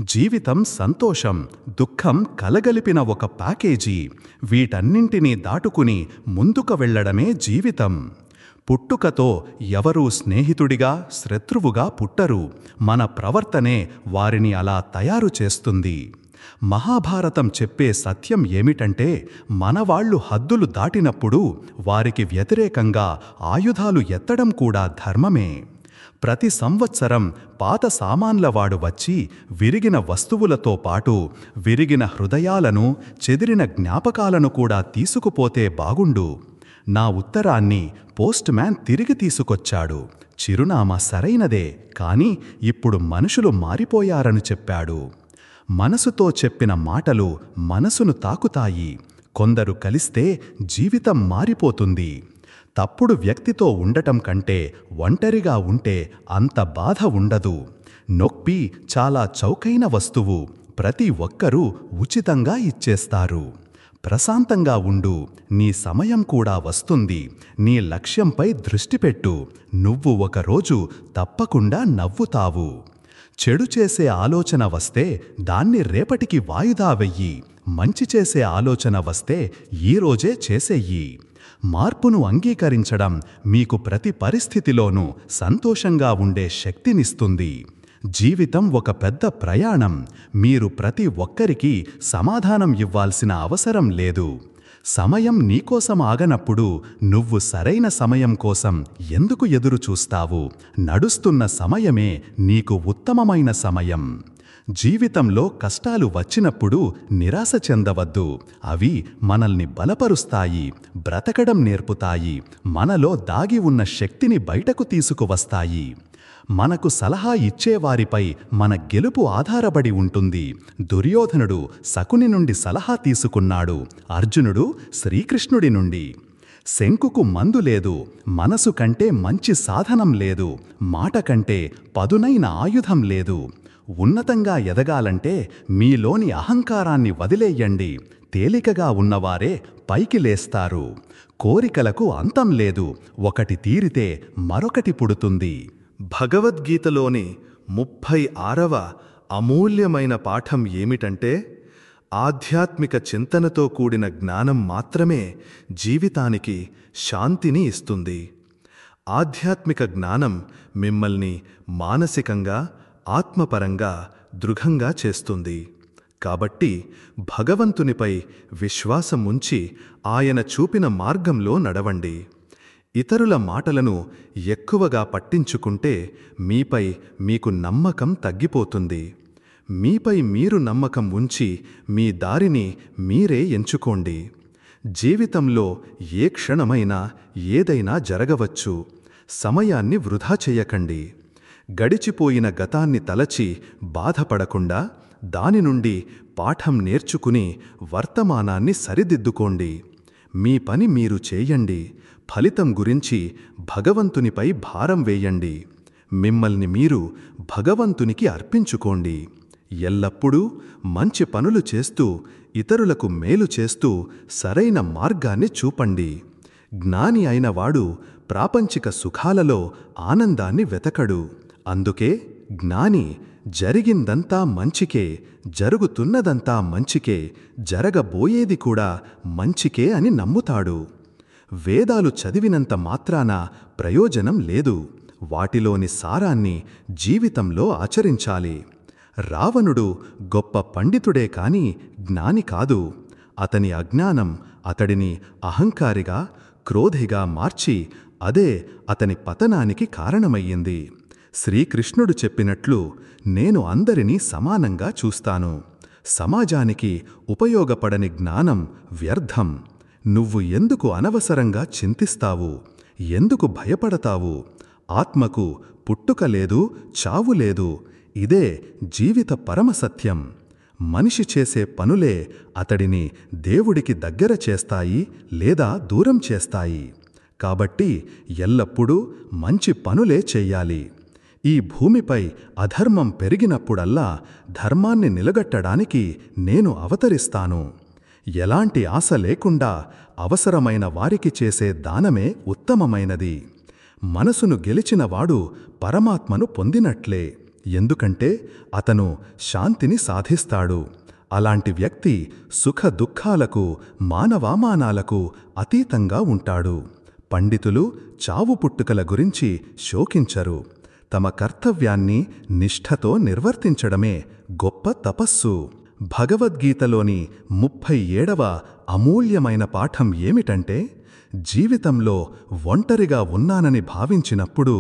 జీవితం సంతోషం, దుఃఖం కలగలిపిన ఒక ప్యాకేజీ. వీటన్నింటినీ దాటుకుని ముందుకు వెళ్లడమే జీవితం. పుట్టుకతో ఎవరూ స్నేహితుడిగా, శత్రువుగా పుట్టరు. మన ప్రవర్తనే వారిని అలా తయారు చేస్తుంది. మహాభారతం చెప్పే సత్యం ఏమిటంటే, మనవాళ్లు హద్దులు దాటినప్పుడు వారికి వ్యతిరేకంగా ఆయుధాలు ఎత్తడం కూడా ధర్మమే. ప్రతి సంవత్సరం పాత సామాన్లవాడు వచ్చి విరిగిన వస్తువులతో పాటు విరిగిన హృదయాలను, చెదిరిన జ్ఞాపకాలను కూడా తీసుకుపోతే బాగుండు. నా ఉత్తరాన్ని పోస్ట్ మ్యాన్ తిరిగి తీసుకొచ్చాడు. చిరునామా సరైనదే, కానీ ఇప్పుడు మనుషులు మారిపోయారని చెప్పాడు. మనసుతో చెప్పిన మాటలు మనసును తాకుతాయి. కొందరు కలిస్తే జీవితం మారిపోతుంది. తప్పుడు వ్యక్తితో ఉండటం కంటే ఒంటరిగా ఉంటే అంత బాధ ఉండదు. నొప్పి చాలా చౌకైన వస్తువు. ప్రతి ఒక్కరూ ఉచితంగా ఇచ్చేస్తారు. ప్రశాంతంగా ఉండు. నీ సమయం కూడా వస్తుంది. నీ లక్ష్యంపై దృష్టి పెట్టు. నువ్వు ఒకరోజు తప్పకుండా నవ్వుతావు. చెడు చేసే ఆలోచన వస్తే దాన్ని రేపటికి వాయిదా వెయ్యి. మంచి చేసే ఆలోచన వస్తే ఈరోజే చేసేయ్యి. మార్పును అంగీకరించడం మీకు ప్రతి పరిస్థితిలోనూ సంతోషంగా ఉండే శక్తినిస్తుంది. జీవితం ఒక పెద్ద ప్రయాణం. మీరు ప్రతి ఒక్కరికి సమాధానం ఇవ్వాల్సిన అవసరం లేదు. సమయం నీకోసం ఆగనప్పుడు నువ్వు సరైన సమయం కోసం ఎందుకు ఎదురు చూస్తావు? నడుస్తున్న సమయమే నీకు ఉత్తమమైన సమయం. జీవితంలో కష్టాలు వచ్చినప్పుడు నిరాశ చెందవద్దు. అవి మనల్ని బలపరుస్తాయి, బ్రతకడం నేర్పుతాయి, మనలో దాగి ఉన్న శక్తిని బయటకు తీసుకువస్తాయి. మనకు సలహా ఇచ్చేవారిపై మన గెలుపు ఆధారపడి ఉంటుంది. దుర్యోధనుడు శకుని నుండి సలహా తీసుకున్నాడు, అర్జునుడు శ్రీకృష్ణుడి నుండి. శంకుకు మందు లేదు, మనసు కంటే మంచి సాధనం లేదు, మాట కంటే పదునైన ఆయుధం లేదు. ఉన్నతంగా ఎదగాలంటే మీలోని అహంకారాన్ని వదిలేయండి. తేలికగా ఉన్నవారే పైకి లేస్తారు. కోరికలకు అంతం లేదు, ఒకటి తీరితే మరొకటి పుడుతుంది. భగవద్గీతలోని 36వ అమూల్యమైన పాఠం ఏమిటంటే, ఆధ్యాత్మిక చింతనతో కూడిన జ్ఞానం మాత్రమే జీవితానికి శాంతిని ఇస్తుంది. ఆధ్యాత్మిక జ్ఞానం మిమ్మల్ని మానసికంగా, ఆత్మపరంగా దృఢంగా చేస్తుంది. కాబట్టి భగవంతునిపై విశ్వాసం ఉంచి ఆయన చూపిన మార్గంలో నడవండి. ఇతరుల మాటలను ఎక్కువగా పట్టించుకుంటే మీపై మీకు నమ్మకం తగ్గిపోతుంది. మీపై మీరు నమ్మకం ఉంచి మీ దారిని మీరే ఎంచుకోండి. జీవితంలో ఏ క్షణమైనా ఏదైనా జరగవచ్చు. సమయాన్ని వృధా చెయ్యకండి. గడిచిపోయిన గతాన్ని తలచి బాధపడకుండా దాని నుండి పాఠం నేర్చుకుని వర్తమానాన్ని సరిదిద్దుకోండి. మీ పని మీరు చేయండి. ఫలితం గురించి భగవంతునిపై భారం వేయండి. మిమ్మల్ని మీరు భగవంతునికి అర్పించుకోండి. ఎల్లప్పుడూ మంచి పనులు చేస్తూ ఇతరులకు మేలు చేస్తూ సరైన మార్గాన్ని చూపండి. జ్ఞాని అయినవాడు ప్రాపంచిక సుఖాలలో ఆనందాన్ని వెతకడు. అందుకే జ్ఞాని జరిగిందంతా మంచికే, జరుగుతున్నదంతా మంచికే, జరగబోయేది కూడా మంచికే అని నమ్ముతాడు. వేదాలు చదివినంత మాత్రాన ప్రయోజనం లేదు. వాటిలోని సారాన్ని జీవితంలో ఆచరించాలి. రావణుడు గొప్ప పండితుడే కాని జ్ఞాని కాదు. అతని అజ్ఞానం అతడిని అహంకారిగా, క్రోధిగా మార్చి అదే అతని పతనానికి కారణమయ్యింది. శ్రీకృష్ణుడు చెప్పినట్లు, నేను అందరినీ సమానంగా చూస్తాను. సమాజానికి ఉపయోగపడని జ్ఞానం వ్యర్థం. నువ్వు ఎందుకు అనవసరంగా చింతిస్తావు? ఎందుకు భయపడతావు? ఆత్మకు పుట్టుక లేదు, చావు లేదు. ఇదే జీవిత పరమసత్యం. మనిషి చేసే పనులే అతడిని దేవుడికి దగ్గర చేస్తాయి లేదా దూరం చేస్తాయి. కాబట్టి ఎల్లప్పుడూ మంచి పనులే చెయ్యాలి. ఈ భూమిపై అధర్మం పెరిగినప్పుడల్లా ధర్మాన్ని నిలగట్టడానికి నేను అవతరిస్తాను. ఎలాంటి ఆశ లేకుండా అవసరమైన వారికి చేసే దానమే ఉత్తమమైనది. మనసును గెలిచినవాడు పరమాత్మను పొందినట్లే. ఎందుకంటే అతను శాంతిని సాధిస్తాడు. అలాంటి వ్యక్తి సుఖ దుఃఖాలకు, మానవామానాలకు అతీతంగా ఉంటాడు. పండితులు చావు పుట్టుకల గురించి శోకించరు. తమ కర్తవ్యాన్ని నిష్ఠతో నిర్వర్తించడమే గొప్ప తపస్సు. భగవద్గీతలోని 37వ అమూల్యమైన పాఠం ఏమిటంటే, జీవితంలో ఒంటరిగా ఉన్నానని భావించినప్పుడు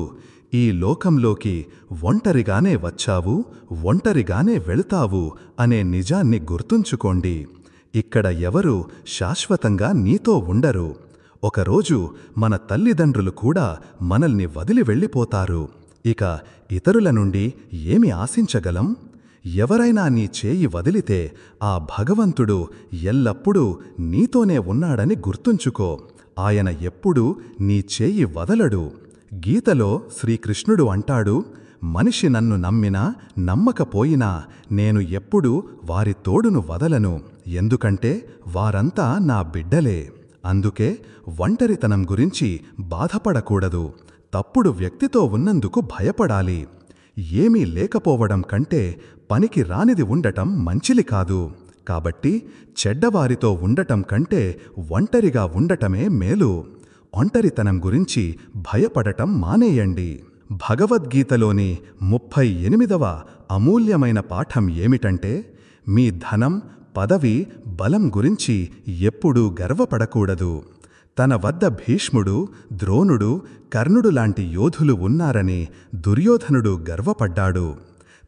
ఈ లోకంలోకి ఒంటరిగానే వచ్చావు, ఒంటరిగానే వెళతావు అనే నిజాన్ని గుర్తుంచుకోండి. ఇక్కడ ఎవరు శాశ్వతంగా నీతో ఉండరు. ఒకరోజు మన తల్లిదండ్రులు కూడా మనల్ని వదిలి వెళ్ళిపోతారు. ఇక ఇతరుల నుండి ఏమి ఆశించగలం? ఎవరైనా నీ చేయి వదిలితే ఆ భగవంతుడు ఎల్లప్పుడూ నీతోనే ఉన్నాడని గుర్తుంచుకో. ఆయన ఎప్పుడూ నీ చేయి వదలడు. గీతలో శ్రీకృష్ణుడు అంటాడు, మనిషి నన్ను నమ్మినా నమ్మకపోయినా నేను ఎప్పుడూ వారి తోడును వదలను. ఎందుకంటే వారంతా నా బిడ్డలే. అందుకే ఒంటరితనం గురించి బాధపడకూడదు. తప్పుడు వ్యక్తితో ఉన్నందుకు భయపడాలి. ఏమీ లేకపోవడం కంటే పనికి రానిది ఉండటం మంచిది కాదు. కాబట్టి చెడ్డవారితో ఉండటం కంటే ఒంటరిగా ఉండటమే మేలు. ఒంటరితనం గురించి భయపడటం మానేయండి. భగవద్గీతలోని 38వ అమూల్యమైన పాఠం ఏమిటంటే, మీ ధనం, పదవి, బలం గురించి ఎప్పుడూ గర్వపడకూడదు. తన వద్ద భీష్ముడు, ద్రోణుడు, కర్ణుడు లాంటి యోధులు ఉన్నారని దుర్యోధనుడు గర్వపడ్డాడు.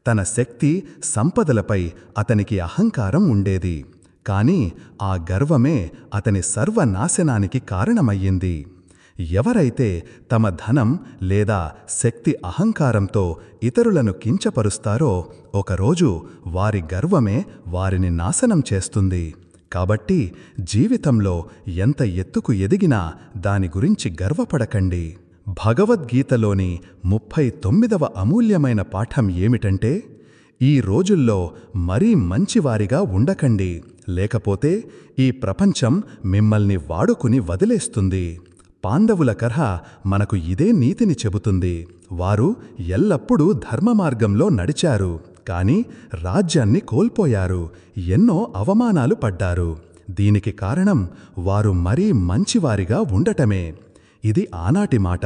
తన శక్తి, సంపదలపై అతనికి అహంకారం ఉండేది. కాని ఆ గర్వమే అతని సర్వనాశనానికి కారణమయ్యింది. ఎవరైతే తమ ధనం లేదా శక్తి అహంకారంతో ఇతరులను కించపరుస్తారో ఒకరోజు వారి గర్వమే వారిని నాశనం చేస్తుంది. కాబట్టి జీవితంలో ఎంత ఎత్తుకు ఎదిగినా దాని గురించి గర్వపడకండి. భగవద్గీతలోని 39వ అమూల్యమైన పాఠం ఏమిటంటే, ఈ రోజుల్లో మరీ మంచివారిగా ఉండకండి. లేకపోతే ఈ ప్రపంచం మిమ్మల్ని వాడుకుని వదిలేస్తుంది. పాండవుల కథ మనకు ఇదే నీతిని చెబుతుంది. వారు ఎల్లప్పుడూ ధర్మమార్గంలో నడిచారు. కాని రాజ్యాన్ని కోల్పోయారు. ఎన్నో అవమానాలు పడ్డారు. దీనికి కారణం వారు మరీ మంచివారిగా ఉండటమే. ఇది ఆనాటి మాట.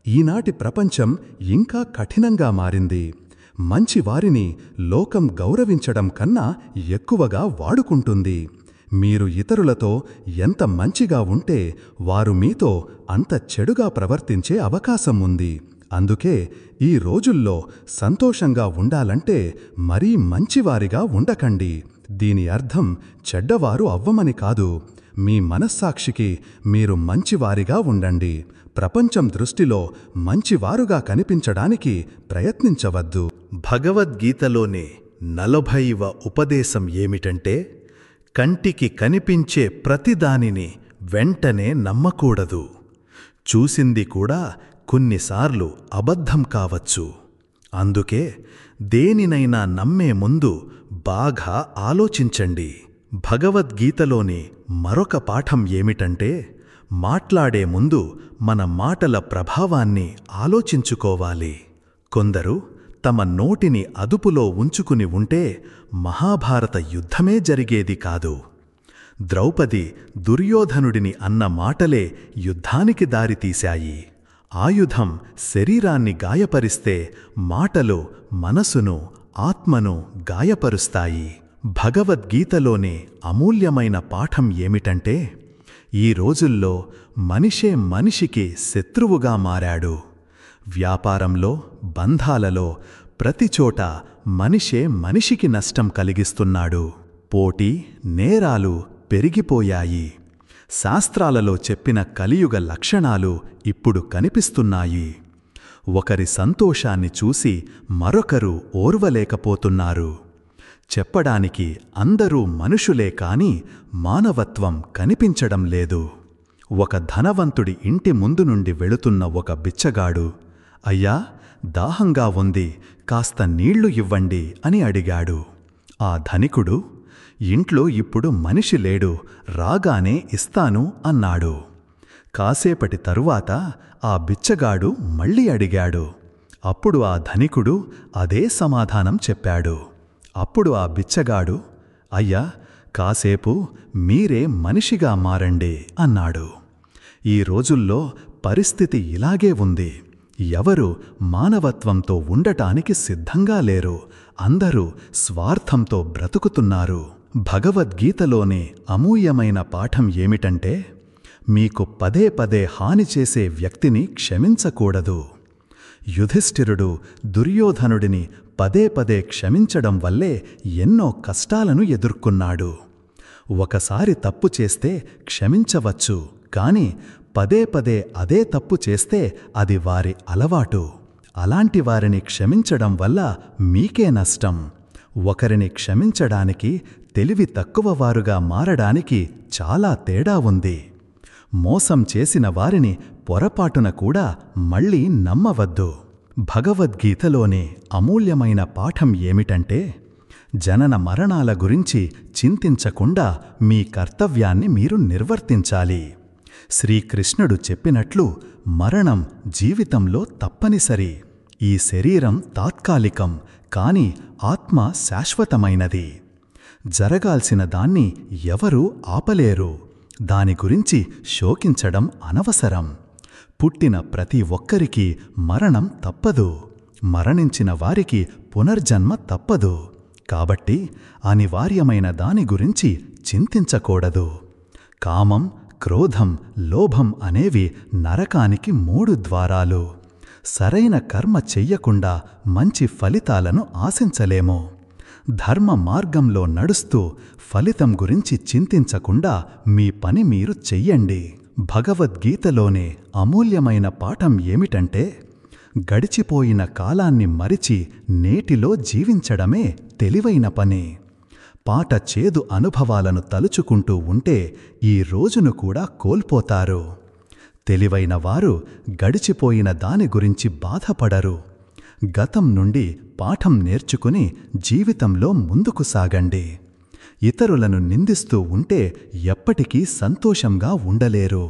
ఈనాటి ప్రపంచం ఇంకా కఠినంగా మారింది. మంచివారిని లోకం గౌరవించడం కన్నా ఎక్కువగా వాడుకుంటుంది. మీరు ఇతరులతో ఎంత మంచిగా ఉంటే వారు మీతో అంత చెడుగా ప్రవర్తించే అవకాశం ఉంది. అందుకే ఈ రోజుల్లో సంతోషంగా ఉండాలంటే మరీ మంచివారిగా ఉండకండి. దీని అర్థం చెడ్డవారు అవ్వమని కాదు. మీ మనస్సాక్షికి మీరు మంచివారిగా ఉండండి. ప్రపంచం దృష్టిలో మంచివారుగా కనిపించడానికి ప్రయత్నించవద్దు. భగవద్గీతలోని 40వ ఉపదేశం ఏమిటంటే, కంటికి కనిపించే ప్రతిదానిని వెంటనే నమ్మకూడదు. చూసింది కూడా కొన్నిసార్లు అబద్ధం కావచ్చు. అందుకే దేనినైనా నమ్మే ముందు బాగా ఆలోచించండి. భగవద్గీతలోని మరొక పాఠం ఏమిటంటే, మాట్లాడే ముందు మన మాటల ప్రభావాన్ని ఆలోచించుకోవాలి. కొందరు తమ నోటిని అదుపులో ఉంచుకుని ఉంటే మహాభారత యుద్ధమే జరిగేది కాదు. ద్రౌపది దుర్యోధనుడిని అన్న మాటలే యుద్ధానికి దారితీశాయి. ఆయుధం శరీరాన్ని గాయపరిస్తే మాటలు మనసును, ఆత్మను గాయపరుస్తాయి. భగవద్గీతలోనే అమూల్యమైన పాఠం ఏమిటంటే, ఈ రోజుల్లో మనిషే మనిషికి శత్రువుగా మారాడు. వ్యాపారంలో, బంధాలలో, ప్రతిచోట మనిషే మనిషికి నష్టం కలిగిస్తున్నాడు. పోటీ, నేరాలు పెరిగిపోయాయి. శాస్త్రాలలో చెప్పిన కలియుగ లక్షణాలు ఇప్పుడు కనిపిస్తున్నాయి. ఒకరి సంతోషాన్ని చూసి మరొకరు ఓర్వలేకపోతున్నారు. చెప్పడానికి అందరూ మనుషులే కాని మానవత్వం కనిపించడం లేదు. ఒక ధనవంతుడి ఇంటి ముందు నుండి వెళుతున్న ఒక బిచ్చగాడు, అయ్యా, దాహంగా ఉంది, కాస్త నీళ్లు ఇవ్వండి అని అడిగాడు. ఆ ధనికుడు, ఇంట్లో ఇప్పుడు మనిషి లేడు, రాగానే ఇస్తాను అన్నాడు. కాసేపటి తరువాత ఆ బిచ్చగాడు మళ్ళీ అడిగాడు. అప్పుడు ఆ ధనికుడు అదే సమాధానం చెప్పాడు. అప్పుడు ఆ బిచ్చగాడు, అయ్యా, కాసేపు మీరే మనిషిగా మారండి అన్నాడు. ఈ రోజుల్లో పరిస్థితి ఇలాగే ఉంది. ఎవరు మానవత్వంతో ఉండటానికి సిద్ధంగా లేరు. అందరూ స్వార్థంతో బ్రతుకుతున్నారు. భగవద్గీతలోనే అమూల్యమైన పాఠం ఏమిటంటే, మీకు పదే పదే హాని చేసే వ్యక్తిని క్షమించకూడదు. యుధిష్ఠిరుడు దుర్యోధనుడిని పదే పదే క్షమించడం వల్లే ఎన్నో కష్టాలను ఎదుర్కొన్నాడు. ఒకసారి తప్పు చేస్తే క్షమించవచ్చు, కాని పదే పదే అదే తప్పు చేస్తే అది వారి అలవాటు. అలాంటి వారిని క్షమించడం వల్ల మీకే నష్టం. ఒకరిని క్షమించడానికి, తెలివి తక్కువవారుగా మారడానికి చాలా తేడా ఉంది. మోసం చేసిన వారిని పొరపాటున కూడా మళ్ళీ నమ్మవద్దు. భగవద్గీతలోనే అమూల్యమైన పాఠం ఏమిటంటే, జనన మరణాల గురించి చింతించకుండా మీ కర్తవ్యాన్ని మీరు నిర్వర్తించాలి. శ్రీకృష్ణుడు చెప్పినట్లు మరణం జీవితంలో తప్పనిసరి. ఈ శరీరం తాత్కాలికం, కాని ఆత్మ శాశ్వతమైనది. జరగాల్సిన దాన్ని ఎవరూ ఆపలేరు. దాని గురించి శోకించడం అనవసరం. పుట్టిన ప్రతి ఒక్కరికి మరణం తప్పదు. మరణించిన వారికి పునర్జన్మ తప్పదు. కాబట్టి అనివార్యమైన దాని గురించి చింతించకూడదు. కామం, క్రోధం, లోభం అనేవి నరకానికి 3 ద్వారాలు. సరైన కర్మ చెయ్యకుండా మంచి ఫలితాలను ఆశించలేము. ధర్మ మార్గంలో నడుస్తూ ఫలితం గురించి చింతించకుండా మీ పని మీరు చెయ్యండి. భగవద్గీతలోనే అమూల్యమైన పాఠం ఏమిటంటే, గడిచిపోయిన కాలాన్ని మరిచి నేటిలో జీవించడమే తెలివైన పని. పాట చేదు అనుభవాలను తలుచుకుంటూ ఉంటే ఈ రోజును కూడా కోల్పోతారు. తెలివైన వారు గడిచిపోయిన దాని గురించి బాధపడరు. గతం నుండి పాఠం నేర్చుకుని జీవితంలో ముందుకు సాగండి. ఇతరులను నిందిస్తూ ఉంటే ఎప్పటికీ సంతోషంగా ఉండలేరు.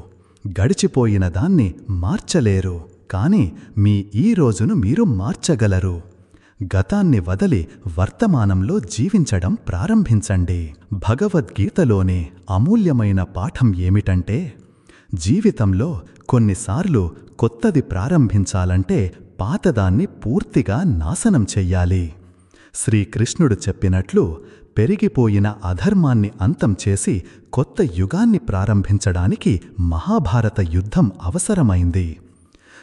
గడిచిపోయిన దాన్ని మార్చలేరు, కాని మీ ఈ రోజును మీరు మార్చగలరు. గతాన్ని వదిలి వర్తమానంలో జీవించడం ప్రారంభించండి. భగవద్గీతలోనే అమూల్యమైన పాఠం ఏమిటంటే, జీవితంలో కొన్నిసార్లు కొత్తది ప్రారంభించాలంటే పాతదాన్ని పూర్తిగా నాశనం చెయ్యాలి. శ్రీకృష్ణుడు చెప్పినట్లు పెరిగిపోయిన అధర్మాన్ని అంతం చేసి కొత్త యుగాన్ని ప్రారంభించడానికి మహాభారత యుద్ధం అవసరమైంది.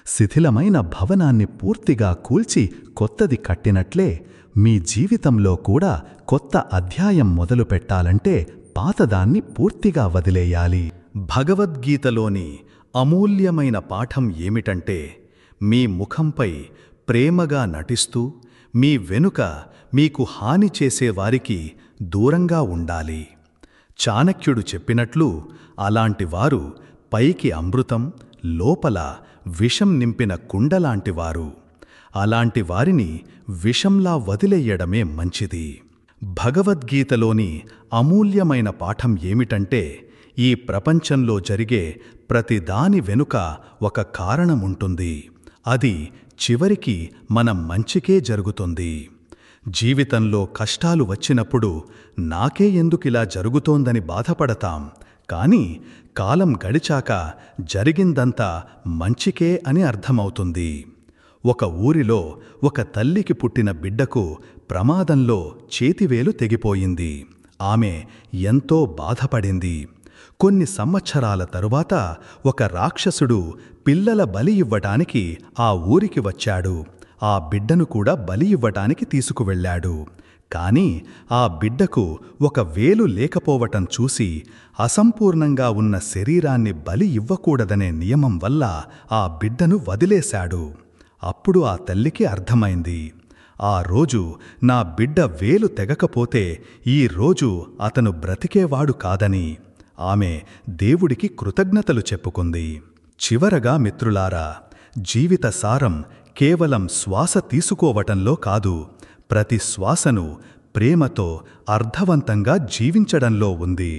శిథిలమైన భవనాన్ని పూర్తిగా కూల్చి కొత్తది కట్టినట్లే మీ జీవితంలో కూడా కొత్త అధ్యాయం మొదలుపెట్టాలంటే పాతదాన్ని పూర్తిగా వదిలేయాలి. భగవద్గీతలోని అమూల్యమైన పాఠం ఏమిటంటే, మీ ముఖంపై ప్రేమగా నటిస్తూ మీ వెనుక మీకు హాని చేసేవారికి దూరంగా ఉండాలి. చాణక్యుడు చెప్పినట్లు, అలాంటివారు పైకి అమృతం, లోపల విషం నింపిన కుండలాంటివారు. అలాంటి వారిని విషంలా వదిలేయడమే మంచిది. భగవద్గీతలోని అమూల్యమైన పాఠం ఏమిటంటే, ఈ ప్రపంచంలో జరిగే ప్రతిదాని వెనుక ఒక కారణముంటుంది. అది చివరికి మన మంచికే జరుగుతుంది. జీవితంలో కష్టాలు వచ్చినప్పుడు నాకే ఎందుకిలా జరుగుతోందని బాధపడతాం. కానీ కాలం గడిచాక జరిగిందంతా మంచికే అని అర్థమవుతుంది. ఒక ఊరిలో ఒక తల్లికి పుట్టిన బిడ్డకు ప్రమాదంలో చేతివేలు తెగిపోయింది. ఆమె ఎంతో బాధపడింది. కొన్ని సంవత్సరాల తరువాత ఒక రాక్షసుడు పిల్లల బలి ఇవ్వటానికి ఆ ఊరికి వచ్చాడు. ఆ బిడ్డను కూడా బలి ఇవ్వటానికి తీసుకువెళ్ళాడు. కాని ఆ బిడ్డకు ఒక వేలు లేకపోవటం చూసి అసంపూర్ణంగా ఉన్న శరీరాన్ని బలి ఇవ్వకూడదనే నియమం వల్ల ఆ బిడ్డను వదిలేశాడు. అప్పుడు ఆ తల్లికి అర్థమైంది, ఆ రోజు నా బిడ్డ వేలు తెగకపోతే ఈ రోజు అతను బ్రతికేవాడు కాదని. ఆమె దేవుడికి కృతజ్ఞతలు చెప్పుకుంది. చివరగా మిత్రులారా, జీవిత సారం కేవలం శ్వాస తీసుకోవటంలో కాదు, ప్రతి శ్వాసను ప్రేమతో అర్థవంతంగా జీవించడంలో ఉంది.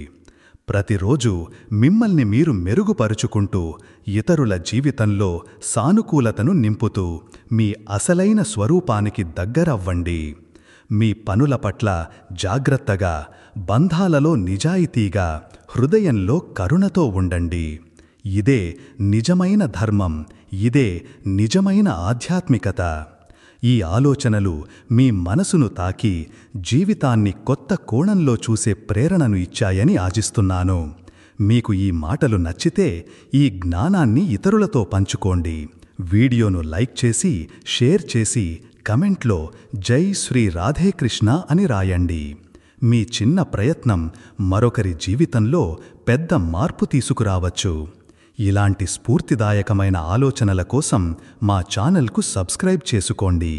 ప్రతిరోజు మిమ్మల్ని మీరు మెరుగుపరుచుకుంటూ ఇతరుల జీవితంలో సానుకూలతను నింపుతూ మీ అసలైన స్వరూపానికి దగ్గరవ్వండి. మీ పనుల పట్ల జాగ్రత్తగా, బంధాలలో నిజాయితీగా, హృదయంలో కరుణతో ఉండండి. ఇదే నిజమైన ధర్మం, ఇదే నిజమైన ఆధ్యాత్మికత. ఈ ఆలోచనలు మీ మనసును తాకి జీవితాన్ని కొత్త కోణంలో చూసే ప్రేరణను ఇచ్చాయని ఆశిస్తున్నాను. మీకు ఈ మాటలు నచ్చితే ఈ జ్ఞానాన్ని ఇతరులతో పంచుకోండి. వీడియోను లైక్ చేసి, షేర్ చేసి, కమెంట్లో జై శ్రీ రాధేకృష్ణ అని రాయండి. మీ చిన్న ప్రయత్నం మరొకరి జీవితంలో పెద్ద మార్పు తీసుకురావచ్చు. ఇలాంటి స్ఫూర్తిదాయకమైన ఆలోచనల కోసం మా ఛానల్కు సబ్స్క్రైబ్ చేసుకోండి.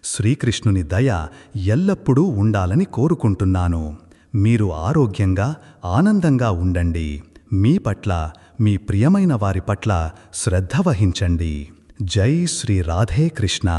శ్రీకృష్ణుని దయ ఎల్లప్పుడూ ఉండాలని కోరుకుంటున్నాను. మీరు ఆరోగ్యంగా, ఆనందంగా ఉండండి. మీ పట్ల, మీ ప్రియమైన వారి పట్ల శ్రద్ధ వహించండి. జై శ్రీ రాధేకృష్ణ.